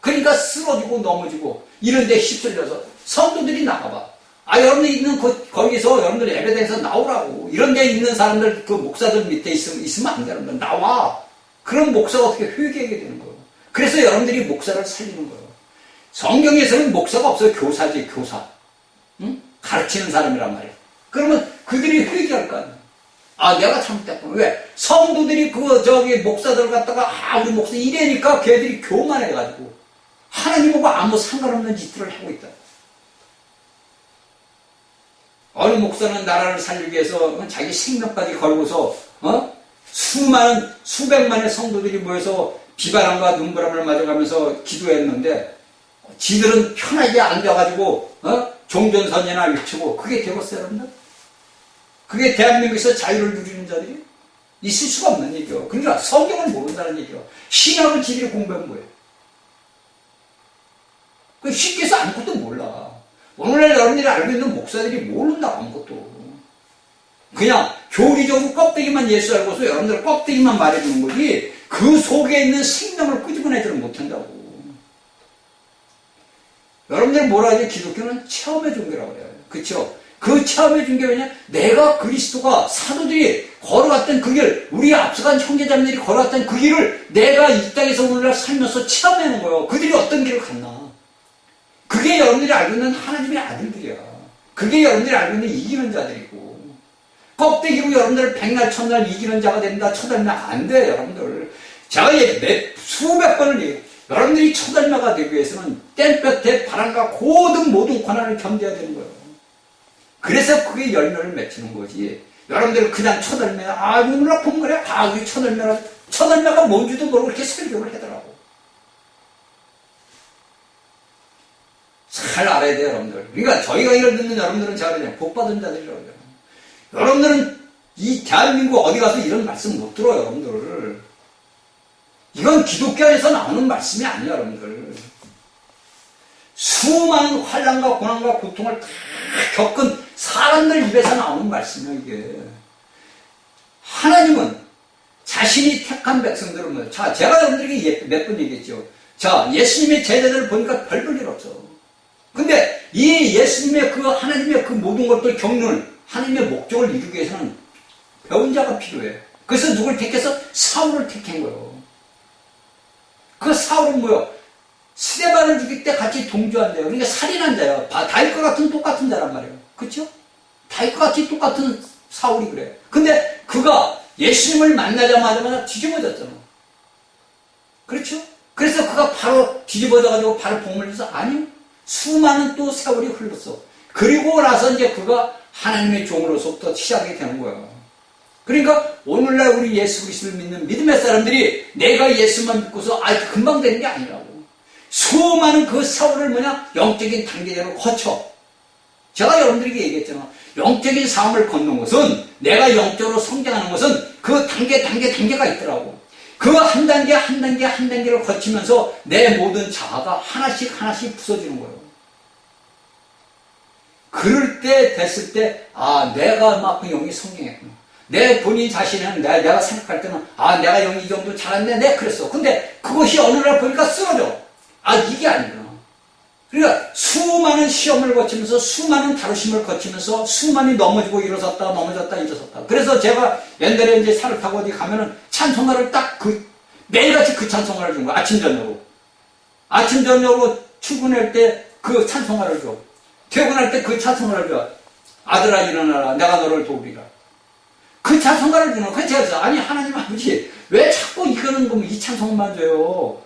그러니까 쓰러지고 넘어지고 이런 데 휩쓸려서 성도들이 나가봐. 여러분들 있는 거기서 여러분들 예배당에서 나오라고. 이런 데 있는 사람들, 그 목사들 밑에 있으면 안 돼. 여러분들 나와. 그럼 목사가 어떻게 회개하게 되는 거예요. 그래서 여러분들이 목사를 살리는 거예요. 성경에서는 목사가 없어요. 교사지, 교사. 응? 가르치는 사람이란 말이에요. 그러면 그들이 회개할 거 아니에요. 내가 잘못했구나. 왜? 성도들이 목사들 갖다가, 우리 목사 이래니까 걔들이 교만해가지고, 하나님하고 아무 상관없는 짓들을 하고 있다. 어느 목사는 나라를 살리기 위해서 자기 생명까지 걸고서, 수백만의 성도들이 모여서 비바람과 눈바람을 맞아가면서 기도했는데, 지들은 편하게 앉아가지고, 종전선언이나 외치고, 그게 되겠어요, 여러분들? 그게 대한민국에서 자유를 누리는 자들이 있을 수가 없는 얘기요. 그러니까 성경을 모른다는 얘기요. 신학을 지들이 공부한 거예요. 쉽게 해서 아무것도 몰라. 오늘날 여러분들이 알고 있는 목사들이 모른다, 아무것도. 그냥 교리적으로 껍데기만 예수 알고서 여러분들 껍데기만 말해주는 거지, 그 속에 있는 생명을 끄집어내지를 못한다고. 여러분들 뭐라 하지? 기독교는 체험의 종교라고 그래요. 그쵸? 그 체험의 종교가 왜냐? 내가 그리스도가 사도들이 걸어갔던 그 길, 우리 앞서간 형제자매들이 걸어갔던 그 길을 내가 이 땅에서 오늘날 살면서 체험하는 거예요. 그들이 어떤 길을 갔나? 그게 여러분들이 알고 있는 하나님의 아들들이야. 그게 여러분들이 알고 있는 이기는 자들이고. 껍데기로 여러분들 백날 첫날 이기는 자가 된다, 쳐들면 안 돼, 여러분들. 제가 수백 번을 얘기해요. 여러분들이 처달마가 되기 위해서는 땡볕에 바람과 모든 고난을 견뎌야 되는 거예요. 그래서 그게 열매를 맺히는 거지. 여러분들 그냥 처달매, 눈을 아픈 거래? 우리 처달매가 뭔지도 모르고 그렇게 설교를 하더라고. 잘 알아야 돼요, 여러분들. 그러니까 저희가 이걸 듣는 여러분들은 제가 그냥 복받은 자들이라고 해요. 여러분들은 이 대한민국 어디 가서 이런 말씀 못 들어요, 여러분들. 이건 기독교 안에서 나오는 말씀이 아니에요, 여러분들. 수많은 환난과 고난과 고통을 다 겪은 사람들 입에서 나오는 말씀이에요, 이게. 하나님은 자신이 택한 백성들은 제가 여러분들에게 몇 번 얘기했죠. 예수님의 제자들을 보니까 별 볼 일 없어. 근데 이 예수님의 하나님의 그 모든 것들 겪는 하나님의 목적을 이루기 위해서는 배운 자가 필요해. 그래서 누굴 택해서? 사울을 택한 거예요. 그 사울은 뭐요? 스데반을 죽일 때 같이 동조한대요. 그러니까 살인한 자예요. 다윗과 같은 똑같은 자란 말이에요. 그렇죠? 다윗과 같이 똑같은 사울이 그래. 근데 그가 예수님을 만나자마자 뒤집어졌잖아. 그렇죠? 그래서 그가 바로 뒤집어져가지고 바로 복음을 줘서 아니요. 수많은 또 세월이 흘렀어. 그리고 나서 이제 그가 하나님의 종으로서부터 시작이 되는 거예요. 그러니까 오늘날 우리 예수 그리스도를 믿는 믿음의 사람들이 내가 예수만 믿고서 금방 되는 게 아니라고. 수많은 그 세월을 영적인 단계를 거쳐. 제가 여러분들에게 얘기했잖아. 영적인 삶을 걷는 것은, 내가 영적으로 성장하는 것은 그 단계가 있더라고. 그 한 단계를 거치면서 내 모든 자아가 하나씩 부서지는 거예요. 그럴 때 됐을 때 내가 막그 영이 성장했구나. 내 본인 자신은 내가 생각할 때는 내가 영이 이 정도 잘했네, 내가 그랬어. 근데 그것이 어느 날 보니까 쓰러져. 이게 아니구나. 그러니까 수많은 시험을 거치면서, 수많은 다루심을 거치면서, 수많이 넘어지고 일어섰다. 그래서 제가 옛날에 이제 차를 타고 어디 가면은 찬송가를 매일같이 그 찬송가를 준 거야. 아침 저녁으로 출근할 때 그 찬송가를 줘. 퇴근할 때 그 찬송가를 줘. 아들아 일어나라, 내가 너를 도우리라. 그 찬송가를 주는 거야. 그래서 하나님 아버지 왜 자꾸 이 찬송만 줘요?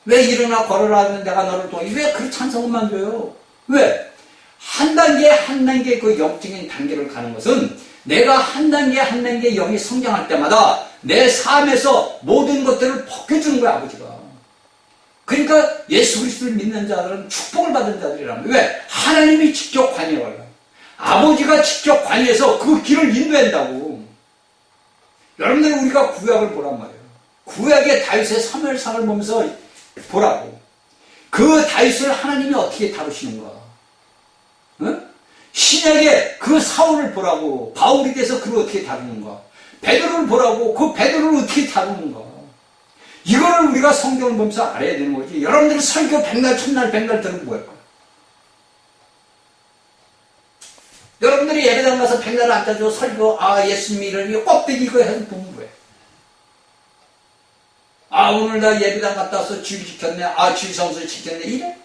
왜 일어나 걸어라 하면 내가 너를 도우리? 왜 그 찬송만 줘요? 왜? 한 단계 그 영적인 단계를 가는 것은 내가 한 단계 한 단계 영이 성장할 때마다 내 삶에서 모든 것들을 벗겨주는 거야, 아버지가. 그러니까 예수 그리스도를 믿는 자들은 축복을 받은 자들이라는 거예요. 왜? 하나님이 직접 관여해요. 아버지가 직접 관여해서 그 길을 인도한다고. 여러분들 우리가 구약을 보란 말이에요. 구약의 다윗의 사무엘상을 보면서 보라고. 그 다윗을 하나님이 어떻게 다루시는가. 응? 신약의 그 사울을 보라고. 바울이 돼서 그를 어떻게 다루는가. 베드로를 보라고. 그 베드로를 어떻게 다루는가. 이거를 우리가 성경을 보면서 알아야 되는 거지. 여러분들이 설교 백날 첫날 백날 들으면 뭐할 거야. 여러분들이 예배당 가서 백날 앉아줘 설교 예수님이 이러니 껍데기 이거 해서 보면 뭐해. 오늘 나 예배당 갔다 와서 주일 지켰네. 주일 성수 지켰네. 이래.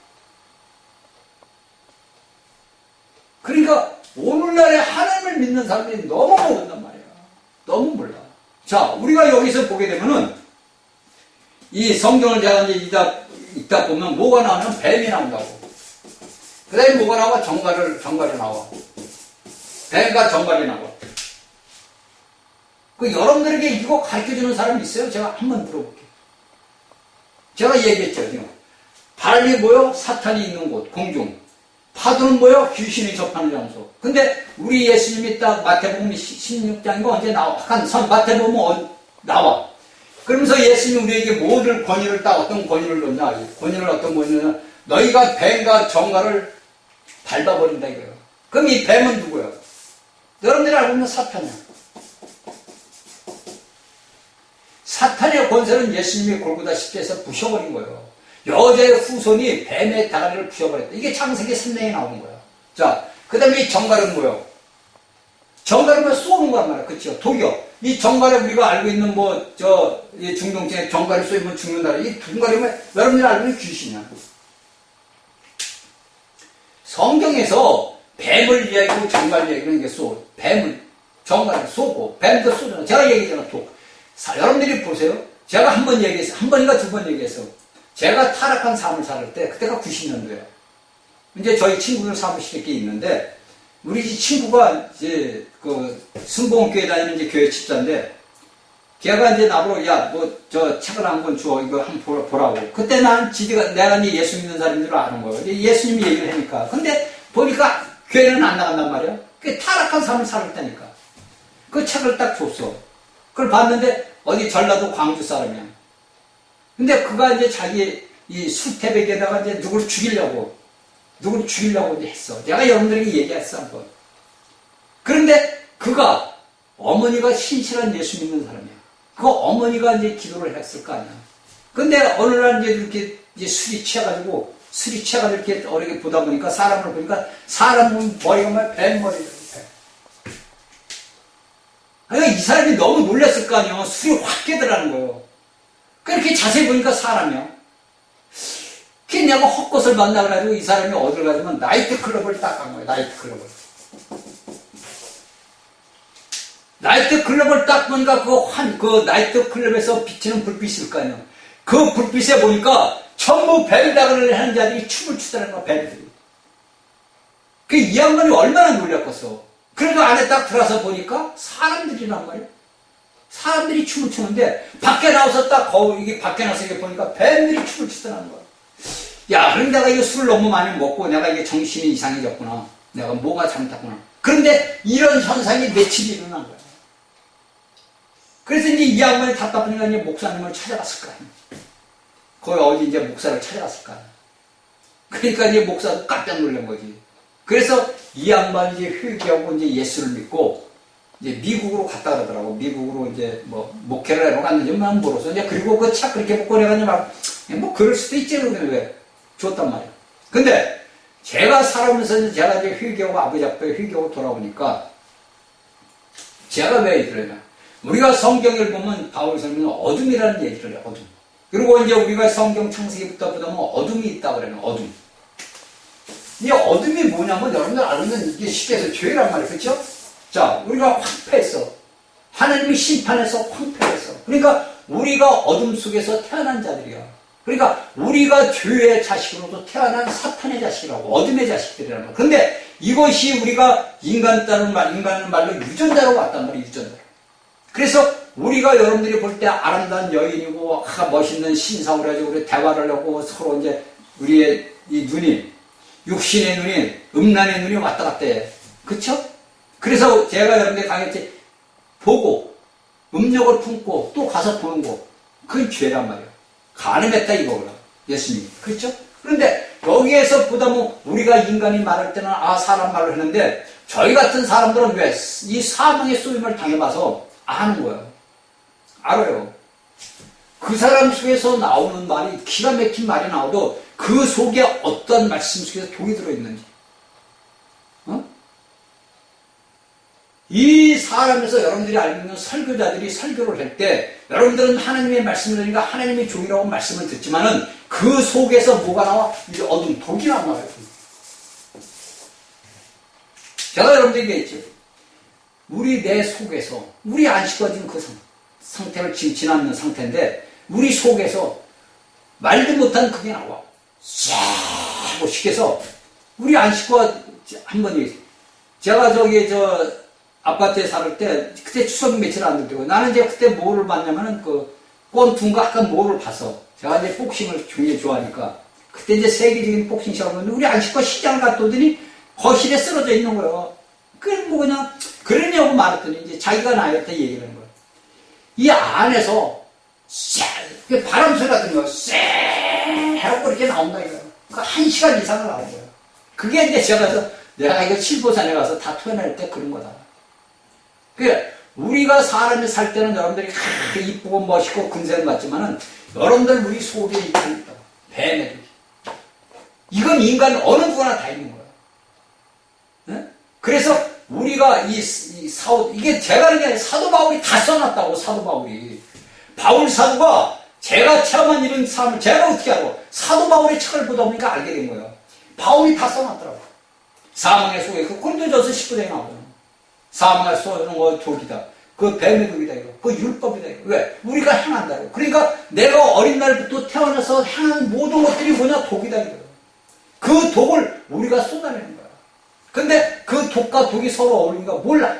그러니까 오늘날에 하나님을 믿는 사람들이 너무 모른단 말이야. 너무 몰라. 자, 우리가 여기서 보게 되면은 이 성경을 제가 이제 읽다 보면 뭐가 나오면 뱀이 나온다고. 그 다음에 뭐가 나와? 정갈이 나와. 뱀과 정갈이 나와. 여러분들에게 이거 가르쳐주는 사람이 있어요? 제가 한번 물어볼게요. 제가 얘기했죠. 지금. 바람이 뭐요? 사탄이 있는 곳, 공중. 파도는 뭐요? 귀신이 접하는 장소. 근데 우리 예수님이 딱 마태복음 16장이고 언제 나와? 마태복음 나와. 그러면서 예수님이 우리에게 모든 권위를 딱 어떤 권위를 줬냐? 권위를 어떤 권위냐? 너희가 뱀과 정갈을 밟아버린다 이거예요. 그럼 이 뱀은 누구예요? 여러분들이 알고 있는 사탄이야. 사탄의 권세는 예수님이 골고다 십자에서 부셔버린 거예요. 여자의 후손이 뱀의 다리를 부셔버렸다. 이게 창세기 3장에 나오는 거야. 자, 그 다음에 이 정갈은 뭐예요? 정갈은 쏘는 거란 말이야. 그쵸? 독이요. 이 정갈에 우리가 알고 있는 중동층에 정갈이 쏘이면 죽는다. 이 정갈이면 여러분들이 알고 있는 귀신이야. 성경에서 뱀을 이야기하고 정갈을 이야기하는 게 뱀을, 정갈을 쏘고, 뱀도 쏘잖아. 제가 얘기했잖아, 독. 여러분들이 보세요. 제가 한 번 얘기했어요. 한 번인가 두 번 얘기했어요. 제가 타락한 삶을 살 때, 그때가 90년도예요. 이제 저희 친구들 사무실에 있는데, 우리 친구가 이제 순복음교회 다니는 이제 교회 집사인데, 걔가 이제 나보고, 책을 한 권 줘. 이거 한번 보라고. 그때 내가 예수 믿는 사람인 줄 아는 거예요. 예수님이 얘기를 하니까. 근데 보니까 교회는 안 나간단 말이야. 그 타락한 삶을 살았다니까. 그 책을 딱 줬어. 그걸 봤는데, 어디 전라도 광주 사람이야. 근데 그가 이제 자기 이 수태백에다가 이제 누구를 죽이려고 이제 했어. 내가 여러분들에게 얘기했어, 한번. 그런데 그가, 어머니가 신실한 예수 믿는 사람이야. 그 어머니가 이제 기도를 했을 거 아니야. 근데 어느 날 이제 이렇게 이제 술이 취해가지고 이렇게 어렵게 보다 보니까 사람 머리가 막 뱀머리야. 그러니까 이 사람이 너무 놀랐을 거 아니야. 술이 확 깨더라는 거예요. 그렇게 자세히 보니까 사람이야. 그 내가 헛것을 만나가지고 이 사람이 어딜 가자면 나이트클럽을 딱 간 거예요. 나이트클럽을 딱 보니까 그 나이트클럽에서 비치는 불빛이 있을 거 아니야. 그 불빛에 보니까 전부 벨다그를 하는 자들이 춤을 추더라는 거야, 벨들이. 이 양반이 얼마나 놀랐겠어. 그래도 안에 딱 들어가서 보니까 사람들이란 말이야. 사람들이 춤을 추는데 밖에 나와서 이게 밖에 나와서 이게 보니까 뱀들이 춤을 추더라는 거야. 그럼 내가 이거 술을 너무 많이 먹고 내가 이게 정신이 이상해졌구나. 내가 뭐가 잘못했구나. 그런데 이런 현상이 며칠이 일어난 거야. 그래서 이제 이 양반이 답답하니까 이제 목사님을 찾아갔을 거 아니야. 거기 어디 이제 목사를 찾아갔을 거 아니야. 그러니까 이제 목사도 깜짝 놀란 거지. 그래서 이 양반이 이제 회개하고 이제 예수를 믿고 이제 미국으로 갔다 그러더라고. 미국으로 이제 목회를 하러 갔는지만 모르겠어. 이제 그리고 그 차 그렇게 먹고 내가 그럴 수도 있지. 그러더니 왜? 줬단 말이야. 근데 제가 살아오면서 제가 이제 회개하고 아버지 앞에 회개하고 돌아오니까 제가 왜 이러냐. 우리가 성경을 보면 바울 선생님은 어둠이라는 얘기를 해요. 어둠. 그리고 이제 우리가 성경 창세기부터 보다 보면 어둠이 있다고 그래요. 어둠. 이 어둠이 뭐냐면 여러분들 아는 이게 쉽게 해서 죄란 말이에요. 그렇죠? 자, 우리가 황폐했어. 하나님이 심판해서 황폐했어. 그러니까 우리가 어둠 속에서 태어난 자들이야. 그러니까 우리가 죄의 자식으로도 태어난 사탄의 자식이라고 어둠의 자식들이라는 거야. 근데 이것이 우리가 인간은 말로 유전자로 왔단 말이에요, 유전자. 그래서 우리가 여러분들이 볼 때 아름다운 여인이고, 멋있는 신상을 가지고 우리 대화를 하고 서로 이제 우리의 이 눈이, 육신의 눈이, 음란의 눈이 왔다 갔다 해. 그쵸? 그래서 제가 여러분들 강의했지, 보고, 음욕을 품고 또 가서 보는 거, 그건 죄란 말이에요. 가늠했다 이거구나. 예수님이. 그렇죠? 그런데 여기에서 보다 우리가 인간이 말할 때는 사람 말을 했는데 저희 같은 사람들은 왜 이 사망의 쏘임을 당해봐서 아는 거예요. 알아요. 그 사람 속에서 나오는 말이 기가 막힌 말이 나와도 그 속에 어떤 말씀 속에서 독이 들어있는지. 이 사람에서 여러분들이 알고 있는 설교자들이 설교를 할 때 여러분들은 하나님의 말씀을 들으니까 하나님의 종이라고 말씀을 듣지만은 그 속에서 뭐가 나와? 이제 어둠, 독이 나와요. 제가 여러분들에게 얘기했죠. 우리 내 속에서 우리 안식과 지금 그 상태를 지금 지나는 상태인데 우리 속에서 말도 못한 그게 나와. 싹 하고 식해서 우리 안식과 한번 얘기했어요. 제가 아파트에 살을 때, 그때 추석이 며칠 안 되고, 나는 이제 그때 뭐를 봤냐면은, 권투인가 약간 뭐를 봤어. 제가 이제 복싱을 굉장히 좋아하니까. 그때 이제 세계적인 복싱 시합을 했는데, 우리 안식과 시장을 갔다 오더니, 거실에 쓰러져 있는 거예요. 그냥, 그러냐고 말했더니, 이제 자기가 나이한테 얘기를 하는 거예요. 이 안에서, 바람 소리 같은 거, 쎄! 하고 이렇게 나온다, 이거예요. 1시간 이상을 나온 거예요. 그게 이제 내가 이거 칠보산에 가서 다 토해낼 때 그런 거다. 우리가 사람이 살 때는 여러분들이 그렇게 이쁘고 멋있고 근세를 받지만은 여러분들 우리 속에 있다. 뱀의 독이. 이건 인간 어느 누구나 다 있는 거야. 네? 그래서 우리가 이게 제가 하는 게 아니라 사도 바울이 다 써놨다고, 사도 바울이. 바울 사도가 제가 체험한 이런 삶을 제가 어떻게 알고 사도 바울의 책을 보다 보니까 알게 된 거예요. 바울이 다 써놨더라고. 사망의 속에, 고린도전서 19장에 나오잖아. 사망의 쏘는 거 독이다. 그 뱀의 독이다 이거. 그 율법이다 이거. 왜? 우리가 행한다 이거. 그러니까 내가 어린 날부터 태어나서 행한 모든 것들이 뭐냐? 독이다 이거. 그 독을 우리가 쏟아내는 거야. 근데 그 독과 독이 서로 어울리니까 몰라.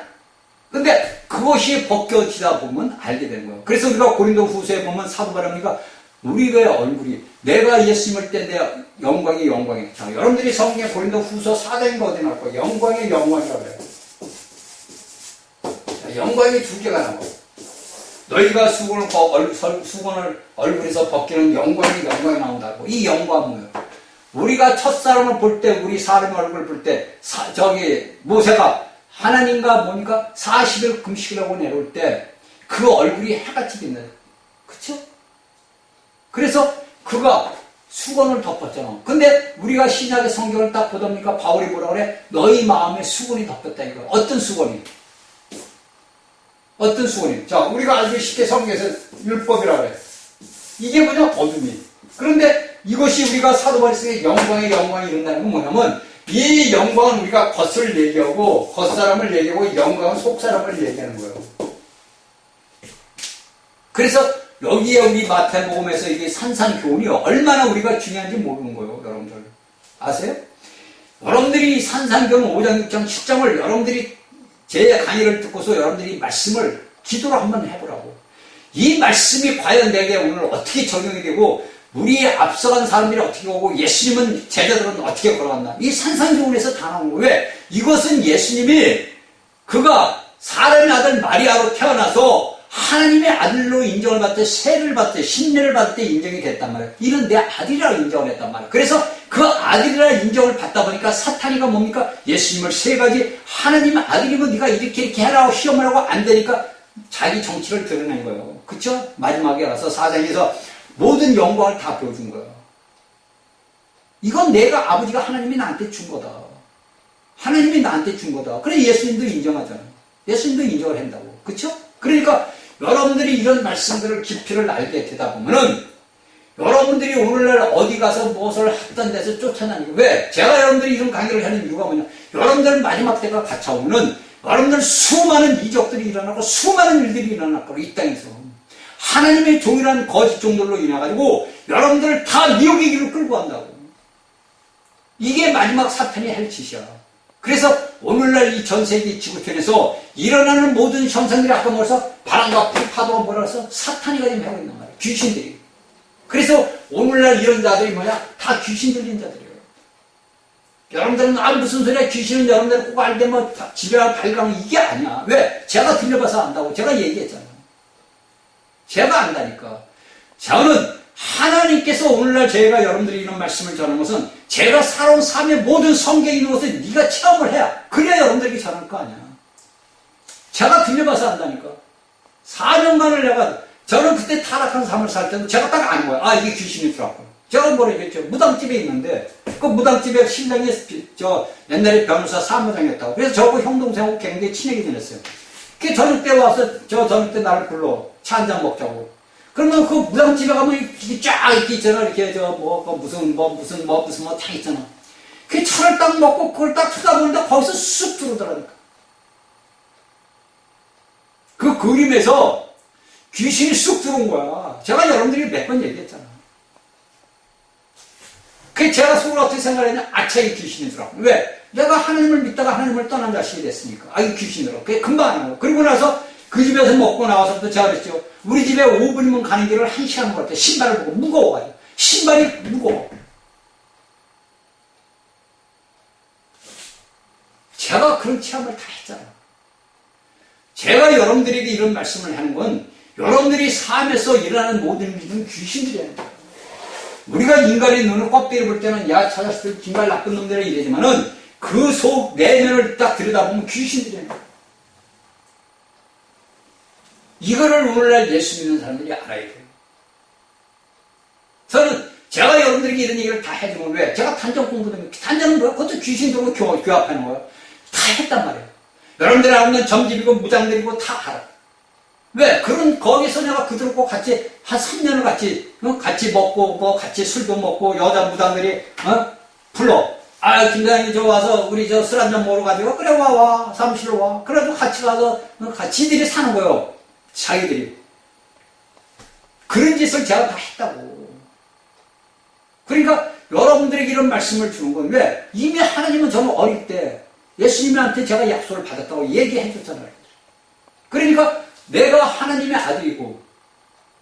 근데 그것이 벗겨지다 보면 알게 되는 거예요. 그래서 우리가 고린도 후서에 보면 사도 바랍니까? 우리의 얼굴이 내가 예수님을 때 내 영광이 영광이. 자, 여러분들이 성경에 고린도 후서 4장인가 어디 나올 거예요? 영광의 영광이라고 그래요. 영광이 두 개가 나와. 너희가 수건을 얼굴에서 벗기는 영광이 나온다고. 이 영광은 뭐예요? 우리가 첫사람을 볼 때, 우리 사람의 얼굴을 볼 때, 모세가 하나님과 뭡니까? 40일 금식을 하고 내려올 때, 그 얼굴이 해같이 빛나요. 그쵸? 그래서 그가 수건을 덮었잖아. 근데 우리가 신약의 성경을 딱 보다 보니까 바울이 뭐라 그래? 너희 마음에 수건이 덮였다 이거. 어떤 수건이? 어떤 수건이? 자, 우리가 알기 쉽게 성경에서 율법이라고 그래. 이게 뭐냐? 어둠이. 그런데 이것이 우리가 사도 바울의 영광이 이른다는 건 뭐냐면 이 영광은 우리가 겉을 얘기하고 겉사람을 얘기하고 영광은 속사람을 얘기하는 거예요. 그래서 여기에 우리 마태복음에서 이게 산산교훈이 얼마나 우리가 중요한지 모르는 거예요, 여러분들. 아세요? 여러분들이 산산교훈 5장, 6장, 7장을 여러분들이 제 강의를 듣고서 여러분들이 말씀을 기도로 한번 해보라고. 이 말씀이 과연 내게 오늘 어떻게 적용이 되고 우리 앞서간 사람들이 어떻게 오고 예수님은 제자들은 어떻게 걸어갔나. 이 산상교훈에서 다 나온 거예요. 왜? 이것은 예수님이 그가 사람의 아들 마리아로 태어나서 하나님의 아들로 인정을 받되 세를 받되 신뢰를 받을 때 인정이 됐단 말이에요. 이는 내 아들이라고 인정을 했단 말이에요. 그래서 그 아들이라 인정을 받다 보니까 사탄이가 뭡니까? 예수님을 세 가지 하나님의 아들이면 네가 이렇게 해라고 시험을 하고 안 되니까 자기 정치를 드러낸 거예요. 그쵸? 마지막에 와서 4장에서 모든 영광을 다 보여준 거예요. 이건 내가 아버지가 하나님이 나한테 준 거다. 하나님이 나한테 준 거다. 그래 예수님도 인정하잖아요. 예수님도 인정을 한다고. 그쵸? 그러니까 여러분들이 이런 말씀들을 깊이를 알게 되다 보면은 여러분들이 오늘날 어디 가서 무엇을 했던 데서 쫓아다니고 왜? 제가 여러분들이 이런 강의를 하는 이유가 뭐냐? 여러분들 마지막 때가 갇혀오면 여러분들 수많은 이적들이 일어나고 수많은 일들이 일어날 거로 이 땅에서 하나님의 종이라는 거짓 종들로 인해가지고 여러분들을 다 미혹의 길로 끌고 간다고. 이게 마지막 사탄이 할 짓이야. 그래서 오늘날 이 전 세계 지구촌에서 일어나는 모든 현상들이 아까 뭐라서 바람과 불, 파도가 뭐라서 사탄이가 지금 하고 있는 말이에요. 귀신들이. 그래서 오늘날 이런 자들이 뭐야? 다 귀신 들린 자들이에요. 여러분들은 무슨 소리야? 귀신은 여러분들 꼭 알되 뭐 집에 발광 이게 아니야. 왜? 제가 들려봐서 안다고. 제가 얘기했잖아요. 제가 안다니까. 저는 하나님께서 오늘날 제가 여러분들이 이런 말씀을 전하는 것은 제가 살아온 삶의 모든 성경에 있는 것을 네가 체험을 해야 그래야 여러분들에게 전할 거 아니야. 제가 들려봐서 안다니까. 4년간을 저는 그때 타락한 삶을 살 때도 제가 딱 아는 거야. 이게 귀신이 들어왔고. 제가 뭐라 했죠. 무당집에 있는데 그 무당집에 신랑이 옛날에 변호사 사무장이었다고. 그래서 저하고 형 동생하고 굉장히 친하게 지냈어요. 그 저녁 때 와서 저녁 때 나를 불러 차 한잔 먹자고. 그러면 그 무당집에 가면 이렇게 쫙 이렇게 있잖아. 이렇게 무슨 차 있잖아. 그 차를 딱 먹고 그걸 딱 쳐다보는데 거기서 쑥 들어오더라니까. 그 그림에서 귀신이 쑥 들어온 거야. 제가 여러분들이 몇 번 얘기했잖아. 그 제가 속으로 어떻게 생각했냐? 이 귀신이 들어와. 왜? 내가 하나님을 믿다가 하나님을 떠난 자식이 됐으니까. 이 귀신이 들어와. 그게 금방 안 하고. 그리고 나서 그 집에서 먹고 나와서부터 제가 그랬죠. 우리 집에 5분이면 가는 길을 1시간 걸었대. 신발을 보고 무거워가지고. 신발이 무거워. 제가 그런 체험을 다 했잖아. 제가 여러분들에게 이런 말씀을 하는 건 여러분들이 삶에서 일어나는 모든 일은 귀신들이라는 거예요. 우리가 인간의 눈을 껍데기 볼 때는 저 자식들 정말 나쁜 놈들이라 이러지만은 그 속 내면을 딱 들여다보면 귀신들이라는 거예요. 이거를 오늘날 예수 믿는 사람들이 알아야 돼요. 저는 제가 여러분들에게 이런 얘기를 다 해주면 왜? 제가 단전 공부도 단전은 뭐야? 그것도 귀신 들고 교합하는 거예요. 다 했단 말이에요. 여러분들이 아는 점집이고 무장들이고 다 알아. 왜? 거기서 내가 그들과 같이 한 3년을 같이 먹고, 같이 술도 먹고, 여자 무당들이, 불러. 김장이 와서, 우리 술 한잔 먹으러 가지고, 그래, 와, 사무실로 와. 그래도 같이 가서, 지들이 사는 거예요. 자기들이. 그런 짓을 제가 다 했다고. 그러니까, 여러분들에게 이런 말씀을 주는 건 왜? 이미 하나님은 저는 어릴 때, 예수님한테 제가 약속을 받았다고 얘기해 줬잖아요. 그러니까, 내가 하나님의 아들이고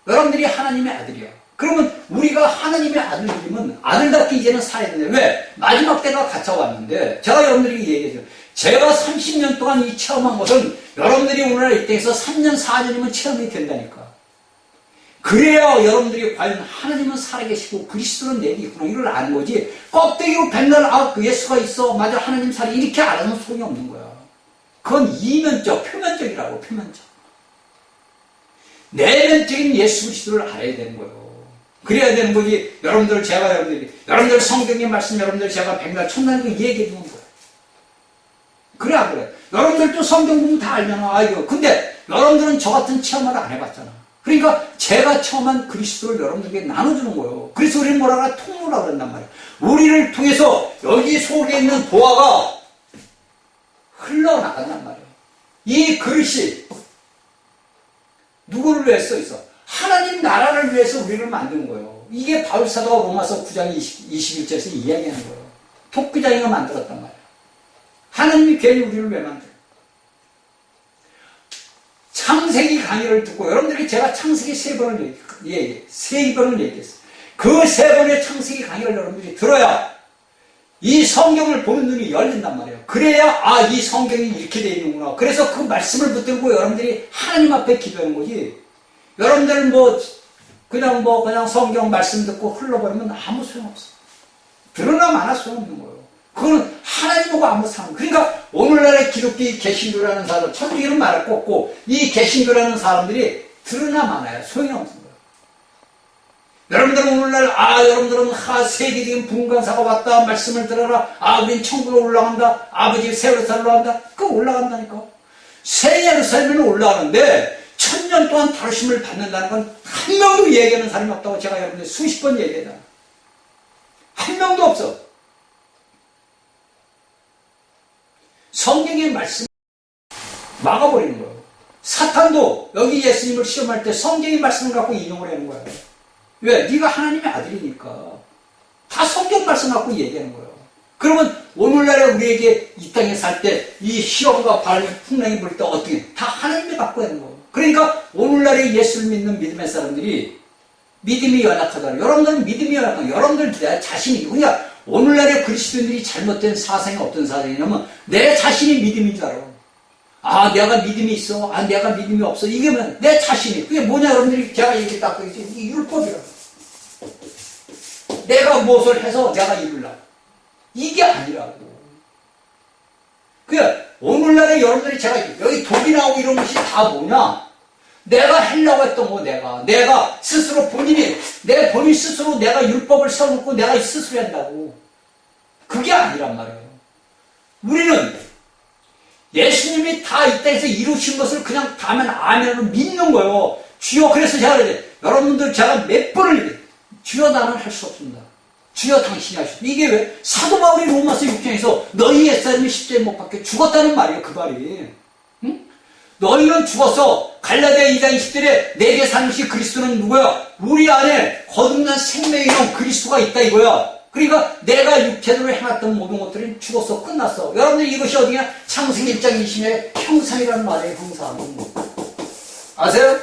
여러분들이 하나님의 아들이야. 그러면 우리가 하나님의 아들이면 아들답게 이제는 살아야 되는데 왜? 마지막 때가 갇혀왔는데 제가 여러분들에게 얘기해줘요. 제가 30년 동안 이 체험한 것은 여러분들이 오늘날 이 땅에서 3년 4년이면 체험이 된다니까. 그래야 여러분들이 과연 하나님은 살아계시고 그리스도는 내게 있구나 이걸 아는 거지. 껍데기로 백날 그 예수가 있어 맞아 하나님 살아 이렇게 알아는 소용이 없는 거야. 그건 이면적 표면적이라고. 표면적. 내면적인 예수 그리스도를 알아야 되는 거예요. 그래야 되는 거지. 여러분들 성경의 말씀 여러분들 제가 백날 천날 그 얘기해 주는 거예요. 그래 안 그래? 여러분들도 성경 보면 다 알잖아. 근데 여러분들은 저 같은 체험을 안 해봤잖아. 그러니까 제가 체험한 그리스도를 여러분들에게 나눠주는 거예요. 그래서 우리는 뭐라고 통로라고 그런단 말이에요. 우리를 통해서 여기 속에 있는 보화가 흘러나간단 말이에요. 이 그릇이 누구를 위해 써 있어? 하나님 나라를 위해서 우리를 만든 거예요. 이게 바울사도가 로마서 9장 21절에서 이야기하는 거예요. 독구장이가 만들었단 말이에요. 하나님이 괜히 우리를 왜 만들어요? 창세기 강의를 듣고 여러분들이 제가 창세기 3번을 얘기했어요. 그 3번의 창세기 강의를 여러분들이 들어야 이 성경을 보는 눈이 열린단 말이에요. 그래야 이 성경이 이렇게 되어 있는구나. 그래서 그 말씀을 붙들고 여러분들이 하나님 앞에 기도하는 거지. 여러분들 그냥 성경 말씀 듣고 흘러버리면 아무 소용없어. 드러나 마나 소용없는 거예요. 그거는 하나님 보고 아무 상관. 그러니까 오늘날의 기독교 개신교라는 사람, 천주교는 말할 거 없고 이 개신교라는 사람들이 드러나 마나요. 소용이 없는 거예요. 여러분들은 오늘날 여러분들은 세계적인 분간사가 왔다 말씀을 들어라. 우린 천국에 올라간다. 아버지 새 예루살렘으로 간다. 그거 올라간다니까. 새 예루살렘은 올라가는데 1000년 동안 다루심을 받는다는 건 한 명도 얘기하는 사람이 없다고 제가 여러분들 수십 번 얘기했잖아. 한 명도 없어. 성경의 말씀 막아버리는 거예요. 사탄도 여기 예수님을 시험할 때 성경의 말씀을 갖고 인용을 하는 거예요. 왜? 네가 하나님의 아들이니까 다 성경 말씀 갖고 얘기하는 거예요. 그러면 오늘날에 우리에게 이 땅에 살 때 이 시험과 바람이 풍랑이 불 때 어떻게 다 하나님이 갖고 있는 거예요. 그러니까 오늘날에 예수를 믿는 믿음의 사람들이 믿음이 연약하다. 여러분들은 믿음이 연약하다. 여러분들 내 자신이 그러니까 오늘날의 그리스도인들이 잘못된 사상이 어떤 사상이냐면 내 자신이 믿음인 줄 알아. 아 내가 믿음이 있어. 아 내가 믿음이 없어. 이게 뭐 내 자신이. 그게 뭐냐 여러분들이 제가 얘기 딱 그러지. 이게 율법이라. 내가 무엇을 해서 내가 이룰라. 이게 아니라고. 그러니까 오늘날에 여러분들이 제가 여기 독이 나오고 이런 것이 다 뭐냐? 내가 하려고 했던 거 내가 스스로 내 본인 스스로 내가 율법을 세워놓고 내가 스스로 한다고. 그게 아니란 말이에요. 우리는 예수님이 다 이 땅에서 이루신 것을 그냥 다면 아멘으로 믿는 거예요. 주여 그래서 제가 그러지. 여러분들 제가 몇 번을 얘기해. 주여 나는 할 수 없습니다. 주여 당신이 하셨다. 이게 왜? 사도 바울이 로마서 6장에서 너희 옛사람이 십자가에 못 박혀 죽었다는 말이에요. 그 말이. 응? 너희는 죽어서 갈라디아 2장 20절에 내게 사는 것이 그리스도는 누구야? 우리 안에 거듭난 생명의 영 그리스도가 있다 이거야. 그러니까 내가 육체로 해놨던 모든 것들이 죽었어. 끝났어. 여러분들 이것이 어디냐? 창세기 1장 20절에 형상이라는 말이에요. 형상. 아세요?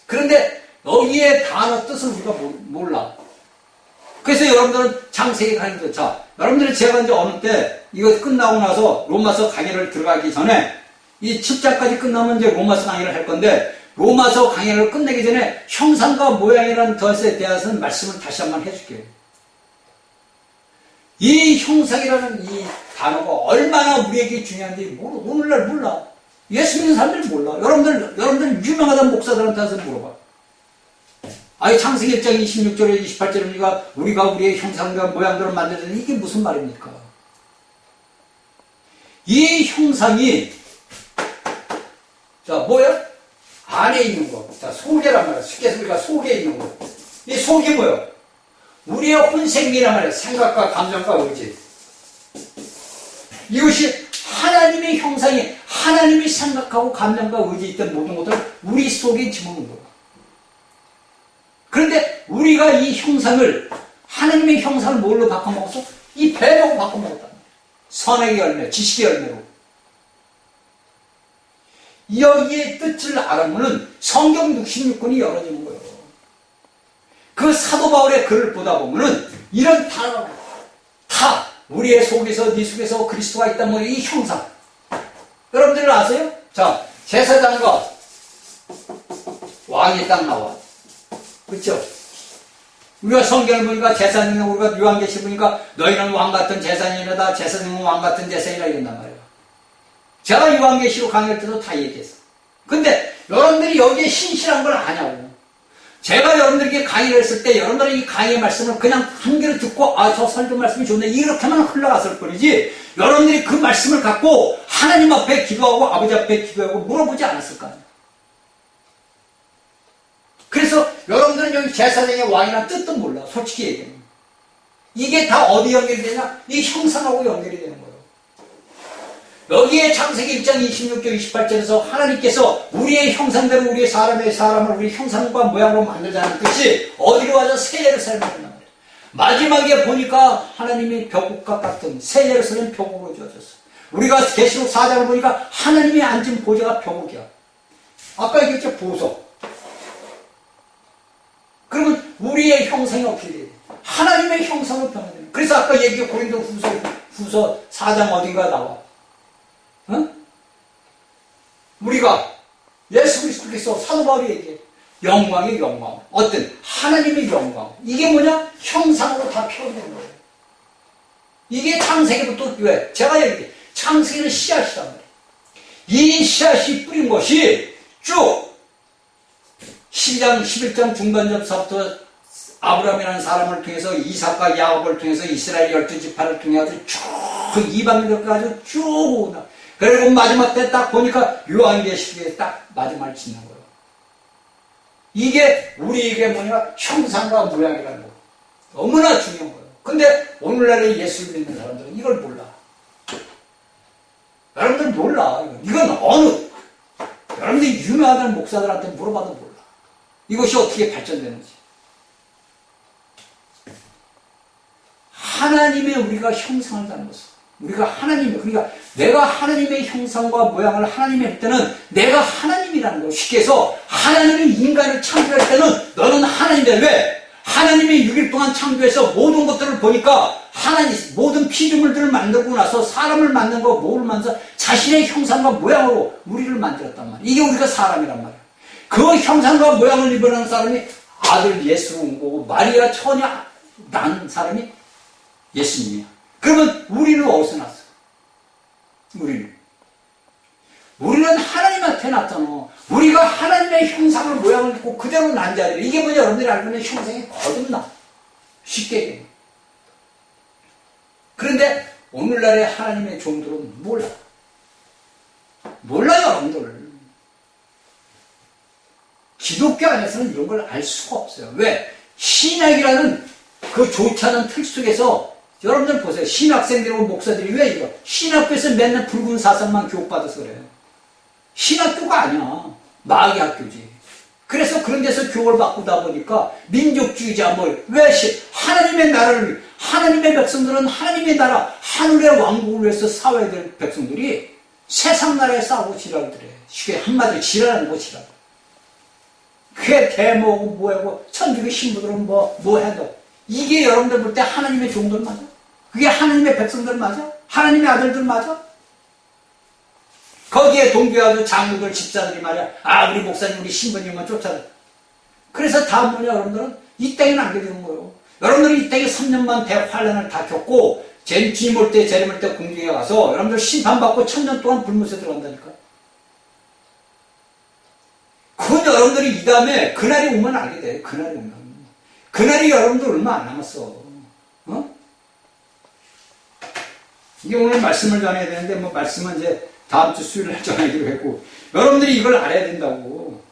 그런데 여기에 단어 뜻을 우리가 몰라. 그래서 여러분들은 창세기 강의도 자, 여러분들이 제가 이제 어느 때 이거 끝나고 나서 로마서 강의를 들어가기 전에 이 7장까지 끝나면 이제 로마서 강의를 할 건데 로마서 강의를 끝내기 전에 형상과 모양이라는 것에 대해서는 말씀을 다시 한번 해줄게요. 이 형상이라는 이 단어가 얼마나 우리에게 중요한지 오늘날 몰라. 예수 믿는 사람들이 몰라. 여러분들 유명하다는 목사들한테 가서 물어봐. 아니 창세기 1장 26절에 28절에 우리가 우리의 형상과 모양대로 만들었는데 이게 무슨 말입니까? 이 형상이 자 뭐야? 안에 있는 거. 자 속이란 말이야. 쉽게 우리가 속에 있는 거. 이 속이 뭐야? 우리의 혼생미란 말이야. 생각과 감정과 의지. 이것이 하나님의 형상이 하나님이 생각하고 감정과 의지 있던 모든 것들을 우리 속에 집어넣는 거야. 그런데 우리가 이 형상을 하나님의 형상을 뭘로 바꿔먹었어? 이 배로 바꿔먹었다. 선악의 열매, 지식의 열매로. 여기에 뜻을 알아보면 성경 66권이 열어지는 거예요. 그 사도 바울의 글을 보다 보면은 이런 단어가 다 우리의 속에서 네 속에서 그리스도가 있다는 거예요. 이 형상. 여러분들 아세요? 자, 제사장과 왕이 딱 나와. 그렇죠? 우리가 성경을 보니까 제사장이 우리가 요한계시 보니까 너희는 왕 같은 제사장이라다 제사장은 왕 같은 제사장이라 이런단 말이에요. 제가 요한계시로 강의할 때도 다 얘기했어. 근데 여러분들이 여기에 신실한 걸 아냐고. 제가 여러분들에게 강의를 했을 때 여러분들이 이 강의의 말씀을 그냥 한 개를 듣고 저 설교 말씀이 좋네 이렇게만 흘러갔을 뿐이지 여러분들이 그 말씀을 갖고 하나님 앞에 기도하고 아버지 앞에 기도하고 물어보지 않았을 거 아니에요. 그래서 여러분들은 여기 제사장의 왕이라는 뜻도 몰라. 솔직히 얘기하면. 이게 다 어디 연결이 되냐? 이 형상하고 연결이 되는 거예요. 여기에 창세기 1장 26절 28절에서 하나님께서 우리의 형상대로 우리의 사람을 우리 형상과 모양으로 만들자는 뜻이 어디로 와서 새 예루살렘에 있단 말이에요. 마지막에 보니까 하나님이 벽국과 같은 새 예루살렘 벽국으로 주어졌어. 우리가 계시록 4장을 보니까 하나님이 앉은 보좌가 벽국이야. 아까 얘기했죠. 보석. 그러면 우리의 형상이 어떻게 돼요? 하나님의 형상으로 변화돼요. 그래서 아까 얘기한 고린도 후서 4장 어딘가 나와. 응? 우리가 예수 그리스도께서 사도 바울이 얘기해. 영광의 영광. 어떤 하나님의 영광. 이게 뭐냐? 형상으로 다 표현되는 거예요. 이게 창세기부터 왜? 제가 얘기해. 창세기는 씨앗이란 말이에요. 이 씨앗이 뿌린 것이 쭉 12장, 11장 중간점서부터 아브라함이라는 사람을 통해서 이삭과 야곱을 통해서 이스라엘 12지파를 통해서 쭉 이방인들까지 쭉 오나. 그리고 마지막 때 딱 보니까 요한계시록에 딱 마지막을 짓는 거예요. 이게 우리에게 뭐냐? 형상과 모양이라는 거. 너무나 중요한 거예요. 근데 오늘날의 예수를 믿는 사람들은 이걸 몰라. 여러분들 몰라. 이건 여러분들이 유명하다는 목사들한테 물어봐도 몰라. 이것이 어떻게 발전되는지. 하나님의 우리가 형상을 닮았어. 우리가 하나님의, 그러니까 내가 하나님의 형상과 모양을 하나님이 할 때는 내가 하나님이라는 거. 쉽게 해서 하나님이 인간을 창조할 때는 너는 하나님이다. 왜? 하나님이 6일 동안 창조해서 모든 것들을 보니까 하나님, 모든 피조물들을 만들고 나서 사람을 만든 거, 뭐를 만들어서 자신의 형상과 모양으로 우리를 만들었단 말이야. 이게 우리가 사람이란 말이야. 그 형상과 모양을 입어낸 사람이 아들 예수로 온 거고, 마리아 처녀 난 사람이 예수님이야. 그러면 우리는 어디서 났어? 우리는 하나님한테 났잖아. 우리가 하나님의 형상을 모양을 입고 그대로 난 자들. 이게 뭐냐? 여러분들이 알고 있는 형상이 거듭나. 쉽게 얘기해. 그런데 오늘날의 하나님의 종들은 몰라. 몰라요, 여러분들. 기독교 안에서는 이런 걸 알 수가 없어요. 왜? 신학이라는 그 좋지 않은 틀 속에서 여러분들 보세요. 신학생들하고 목사들이 왜 이거? 신학교에서 맨날 붉은 사상만 교육받아서 그래요. 신학교가 아니야. 마귀 학교지. 그래서 그런 데서 교육을 바꾸다 보니까 민족주의자 왜 하나님의 나라를, 하나님의 백성들은 하나님의 나라, 하늘의 왕국을 위해서 싸워야 될 백성들이 세상 나라에 싸우고 지랄을 해. 쉽게 한마디로 지랄하는 거 지랄. 그게 대모고 뭐하고 천주교 신부들은 뭐 해도 이게 여러분들 볼 때 하나님의 종들 맞아? 그게 하나님의 백성들 맞아? 하나님의 아들들 맞아? 거기에 동교하도 장로들 집사들이 말이야. 우리 목사님 우리 신부님만 쫓아내. 그래서 다음 뭐냐 여러분들은 이 땅에 남게 되는 거예요. 여러분들이 이 땅에 3년만 대환란을 다 겪고 주님 올 때 재림 올 때 공중에 가서 여러분들 심판받고 1000년 동안 불못에 들어간다니까. 그건 여러분들이 이 다음에 그날이 오면 알게 돼. 그날이 오면. 그날이 여러분들 얼마 안 남았어. 이게 오늘 말씀을 전해야 되는데 말씀은 이제 다음 주 수요일에 전하기로 했고, 여러분들이 이걸 알아야 된다고.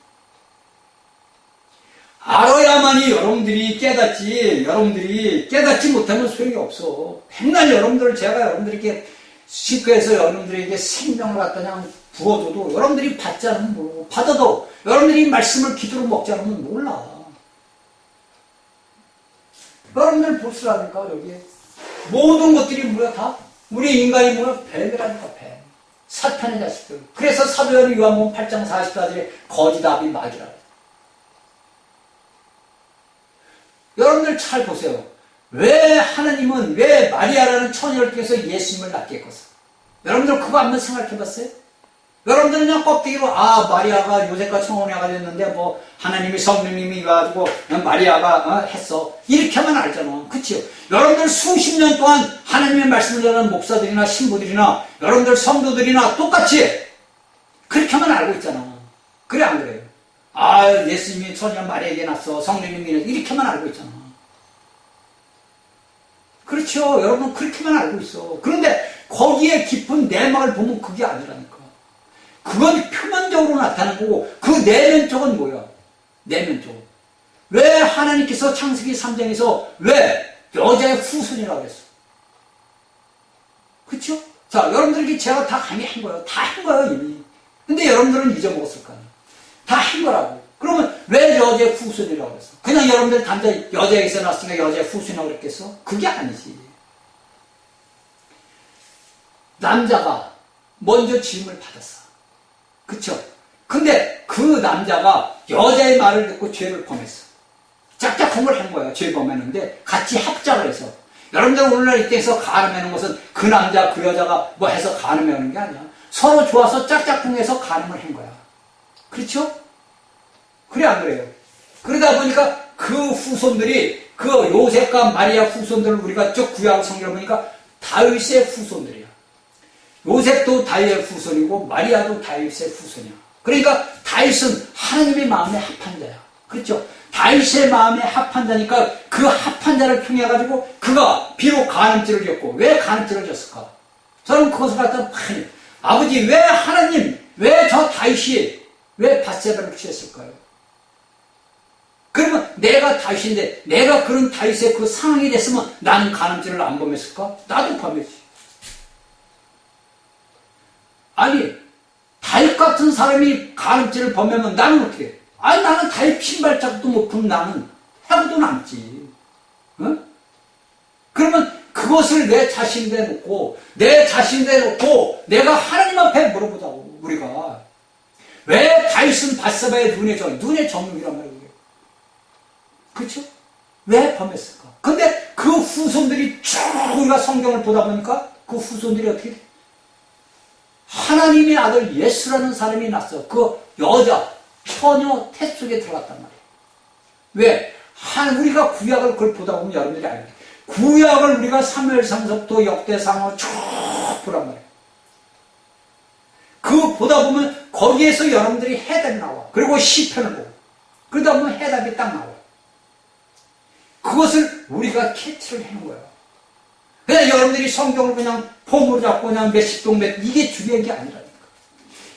알아야만이 여러분들이 깨닫지 못하면 소용이 없어. 맨날 제가 여러분들에게 신교에서 여러분들에게 생명을 갖다 그냥 부어줘도 여러분들이 받지 않으면 모르고, 받아도 여러분들이 말씀을 기도로 먹지 않으면 몰라. 여러분들 보시라니까, 여기에. 모든 것들이 뭐야, 다? 우리 인간이 뭐야? 뱀이라니까, 뱀. 사탄의 자식들. 그래서 사도행전 요한복음 8장 40절에 거짓아비 마귀라. 여러분들 잘 보세요. 왜 하나님은 왜 마리아라는 처녀를 통해서 예수님을 낳게 했겠어? 여러분들 그거 한번 생각해봤어요? 여러분들은 그냥 껍데기로 마리아가 요셉과 청혼회가 됐는데 하나님이 성령님이 가지고 마리아가 했어 이렇게 하면 알잖아. 그치요? 여러분들 수십 년 동안 하나님의 말씀을 전하는 목사들이나 신부들이나 여러분들 성도들이나 똑같이 그렇게 하면 알고 있잖아. 그래 안 그래요? 예수님이 처녀 마리아에게 낳았어, 성령님이 이렇게 하면 알고 있잖아. 그렇죠? 여러분 그렇게만 알고 있어. 그런데 거기에 깊은 내막을 보면 그게 아니라니까. 그건 표면적으로 나타나는 거고 그 내면적은 뭐야? 내면적. 왜 하나님께서 창세기 3장에서 왜 여자의 후손이라고 했어? 그쵸? 자, 여러분들에게 제가 다 감히 한 거예요. 다 한 거예요, 이미. 근데 여러분들은 잊어먹었을 거 아니에요. 다 한 거라고. 그러면 왜 여자의 후손이라고 했어? 그냥 여러분들 단지 여자에게서 났으니까 여자의 후손이라고 그랬겠어? 그게 아니지. 남자가 먼저 지음을 받았어. 그쵸? 근데 그 남자가 여자의 말을 듣고 죄를 범했어. 짝짝꿍을 한 거야. 죄 범했는데 같이 합작을 해서. 여러분들 오늘날 이때에서 가늠하는 것은 그 남자 그 여자가 해서 가늠하는 게 아니야. 서로 좋아서 짝짝꿍해서 가늠을 한 거야. 그렇죠? 그래 안 그래요? 그러다 보니까 그 후손들이 그 요셉과 마리아 후손들을 우리가 쭉 구약 성경을 보니까 다윗의 후손들이야. 요셉도 다윗의 후손이고 마리아도 다윗의 후손이야. 그러니까 다윗은 하나님의 마음에 합한 자야. 그렇죠? 다윗의 마음에 합한 자니까 그 합한 자를 통해 가지고 그가 비록 간음죄를 졌고 왜 간음죄를 졌을까? 저는 그것을 갖다 아버지 왜 하나님 왜 저 다윗이 왜 밧세바를 취했을까요? 그러면 내가 다윗인데 내가 그런 다윗의 그 상황이 됐으면 나는 간음죄를 안 범했을까? 나도 범했지. 아니 다윗 같은 사람이 간음죄를 범하면 나는 어떻게 해? 나는 다윗 핀발짝도 못 푼 나는 해고도 남지. 어? 그러면 그 그것을 내 자신에 놓고 내가 하나님 앞에 물어보자고. 우리가 왜 다윗은 밧세바의 눈의 정욕이란 말이에요. 그렇죠? 왜 범했을까? 근데 그 후손들이 쭉 우리가 성경을 보다 보니까 그 후손들이 어떻게 돼? 하나님의 아들 예수라는 사람이 났어. 그 여자 처녀 태 속에 들어갔단 말이에요. 왜? 우리가 구약을 그걸 보다 보면 여러분들이 알게 돼. 구약을 우리가 사무엘상서부터 역대상을 쭉 보란 말이에요. 그 보다 보면 거기에서 여러분들이 해답이 나와. 그리고 시편을 보고 그러다 보면 해답이 딱 나와요. 그것을 우리가 캐치를 해놓은 거예요. 그냥 여러분들이 성경을 그냥 폼으로 잡고 그냥 몇십 동 이게 중요한 게 아니라니까.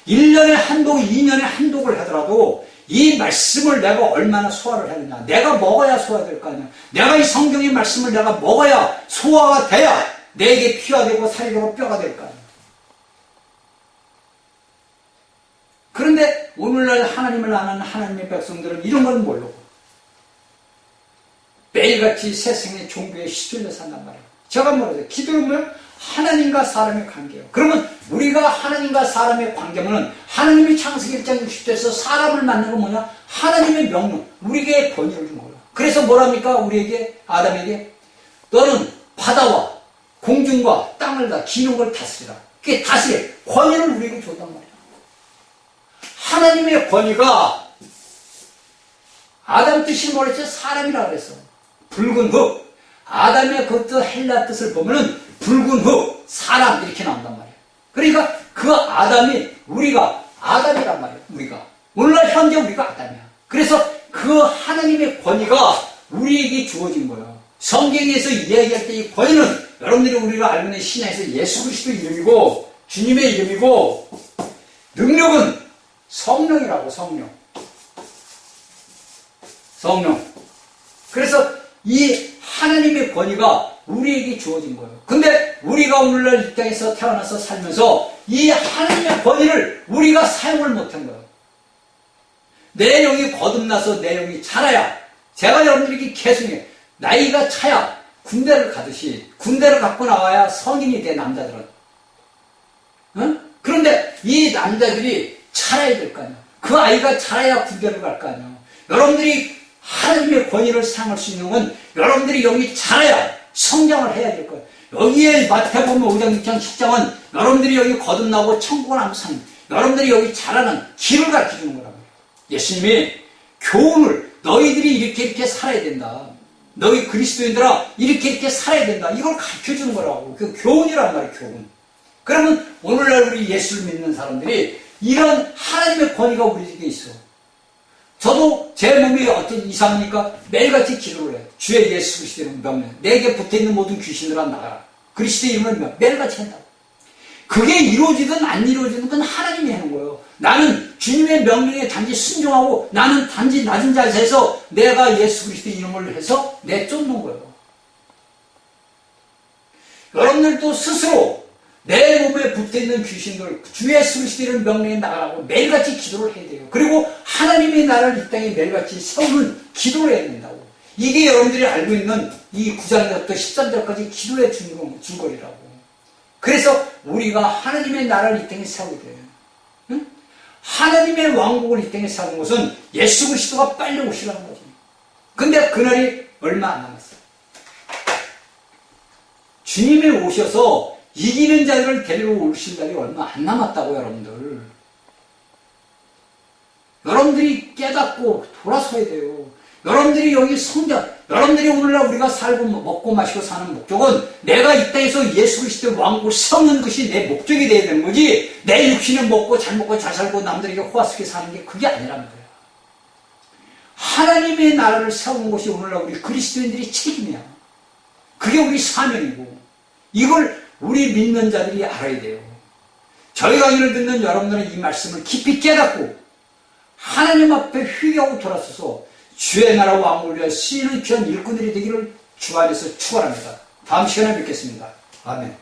1년에 한 독, 2년에 한 독을 하더라도 이 말씀을 내가 얼마나 소화를 하느냐. 내가 먹어야 소화될 거 아니야. 내가 이 성경의 말씀을 내가 먹어야 소화가 돼야 내게 피가 되고 살이 되고 뼈가 될 거 아니야. 그런데 오늘날 하나님을 아는 하나님의 백성들은 이런 걸 모르고 매일같이 세상의 종교에 휘둘려 산단 말이에요. 제가 뭐라고요? 기도는 뭐예요? 하나님과 사람의 관계예요. 그러면 우리가 하나님과 사람의 관계면 하나님이 창세기 1장 60절에서 사람을 만든 건 뭐냐? 하나님의 명령, 우리에게 권위를 준 거예요. 그래서 뭐랍니까? 우리에게, 아담에게 너는 바다와 공중과 땅을 다 기는 걸 다스리라. 그게 다스려. 권위를 우리에게 줬단 말이에요. 하나님의 권위가 아담 뜻이 뭐랬죠? 사람이라 그랬어. 붉은 흙. 아담의 그것도 헬라 뜻을 보면은 붉은 흙, 사람 이렇게 나온단 말이에요. 그러니까 그 아담이 우리가 아담이란 말이에요. 우리가 오늘날 현재 우리가 아담이야. 그래서 그 하나님의 권위가 우리에게 주어진 거예요. 성경에서 이야기할 때 이 권위는 여러분들이 우리가 알고 있는 신약에서 예수 그리스도 이름이고 주님의 이름이고 능력은 성령이라고. 성령. 그래서 이 하나님의 권위가 우리에게 주어진 거예요. 근데 우리가 오늘날 이 땅에서 태어나서 살면서 이 하나님의 권위를 우리가 사용을 못한 거예요. 내 영이 거듭나서 내 영이 자라야, 제가 여러분들에게 계속해 나이가 차야 군대를 가듯이 군대를 갖고 나와야 성인이 돼. 남자들은. 응? 그런데 이 남자들이 자라야 될 거 아니야. 그 아이가 자라야 군대를 갈 거 아니야. 여러분들이 하나님의 권위를 사용할 수 있는 건 여러분들이 여기 자라야 성장을 해야 될 거예요. 여기에 마태복음 5장, 6장, 10장은 여러분들이 여기 거듭나고 천국을 하면 사는, 여러분들이 여기 자라는 길을 가르쳐주는 거라고요. 예수님이 교훈을 너희들이 이렇게 살아야 된다. 너희 그리스도인들아 이렇게 살아야 된다. 이걸 가르쳐주는 거라고. 그 교훈이란 말이에요. 교훈. 그러면 오늘날 우리 예수를 믿는 사람들이 이런 하나님의 권위가 우리에게 있어. 저도 제 몸이 어떤 이상하니까 매일같이 기도를 해요. 주의 예수 그리스도 이름 명령. 내게 붙어있는 모든 귀신들아 나가라. 그리스도의 이름을 매일같이 한다고. 그게 이루어지든 안 이루어지든 건 하나님이 하는 거예요. 나는 주님의 명령에 단지 순종하고 나는 단지 낮은 자세에서 내가 예수 그리스도의 이름을 해서 내쫓는 거예요. 여러분들도 스스로 내 몸에 붙어있는 귀신들 주 예수 그리스도 이름 명령에 나가라고 매일같이 기도를 해야 돼요. 그리고 하나님의 나라를 이 땅에 매일같이 세우는 기도를 해야 된다고. 이게 여러분들이 알고 있는 이 9장부터 13절까지 기도의 줄거리라고. 그래서 우리가 하나님의 나라를 이 땅에 세우게 돼요. 응? 하나님의 왕국을 이 땅에 세우는 것은 예수 그리스도가 빨리 오시라는 거지. 근데 그날이 얼마 안 남았어요. 주님이 오셔서 이기는 자들을 데리러 오실 날이 얼마 안 남았다고. 여러분들이 깨닫고 돌아서야 돼요. 여러분들이 여기 성장, 여러분들이 오늘날 우리가 살고 먹고 마시고 사는 목적은 내가 이 땅에서 예수 그리스도의 왕국을 세우는 것이 내 목적이 되어야 되는 거지, 내 육신을 먹고 잘 살고 남들에게 호화스럽게 사는 게 그게 아니라는 거예요. 하나님의 나라를 세우는 것이 오늘날 우리 그리스도인들이 책임이야. 그게 우리 사명이고, 이걸 우리 믿는 자들이 알아야 돼요. 저희 강의를 듣는 여러분들은 이 말씀을 깊이 깨닫고 하나님 앞에 회개하고 돌아서서 주의 나라 왕국을 위하여 쓰이는 귀한 일꾼들이 되기를 주 안에서 축원합니다. 다음 시간에 뵙겠습니다. 아멘.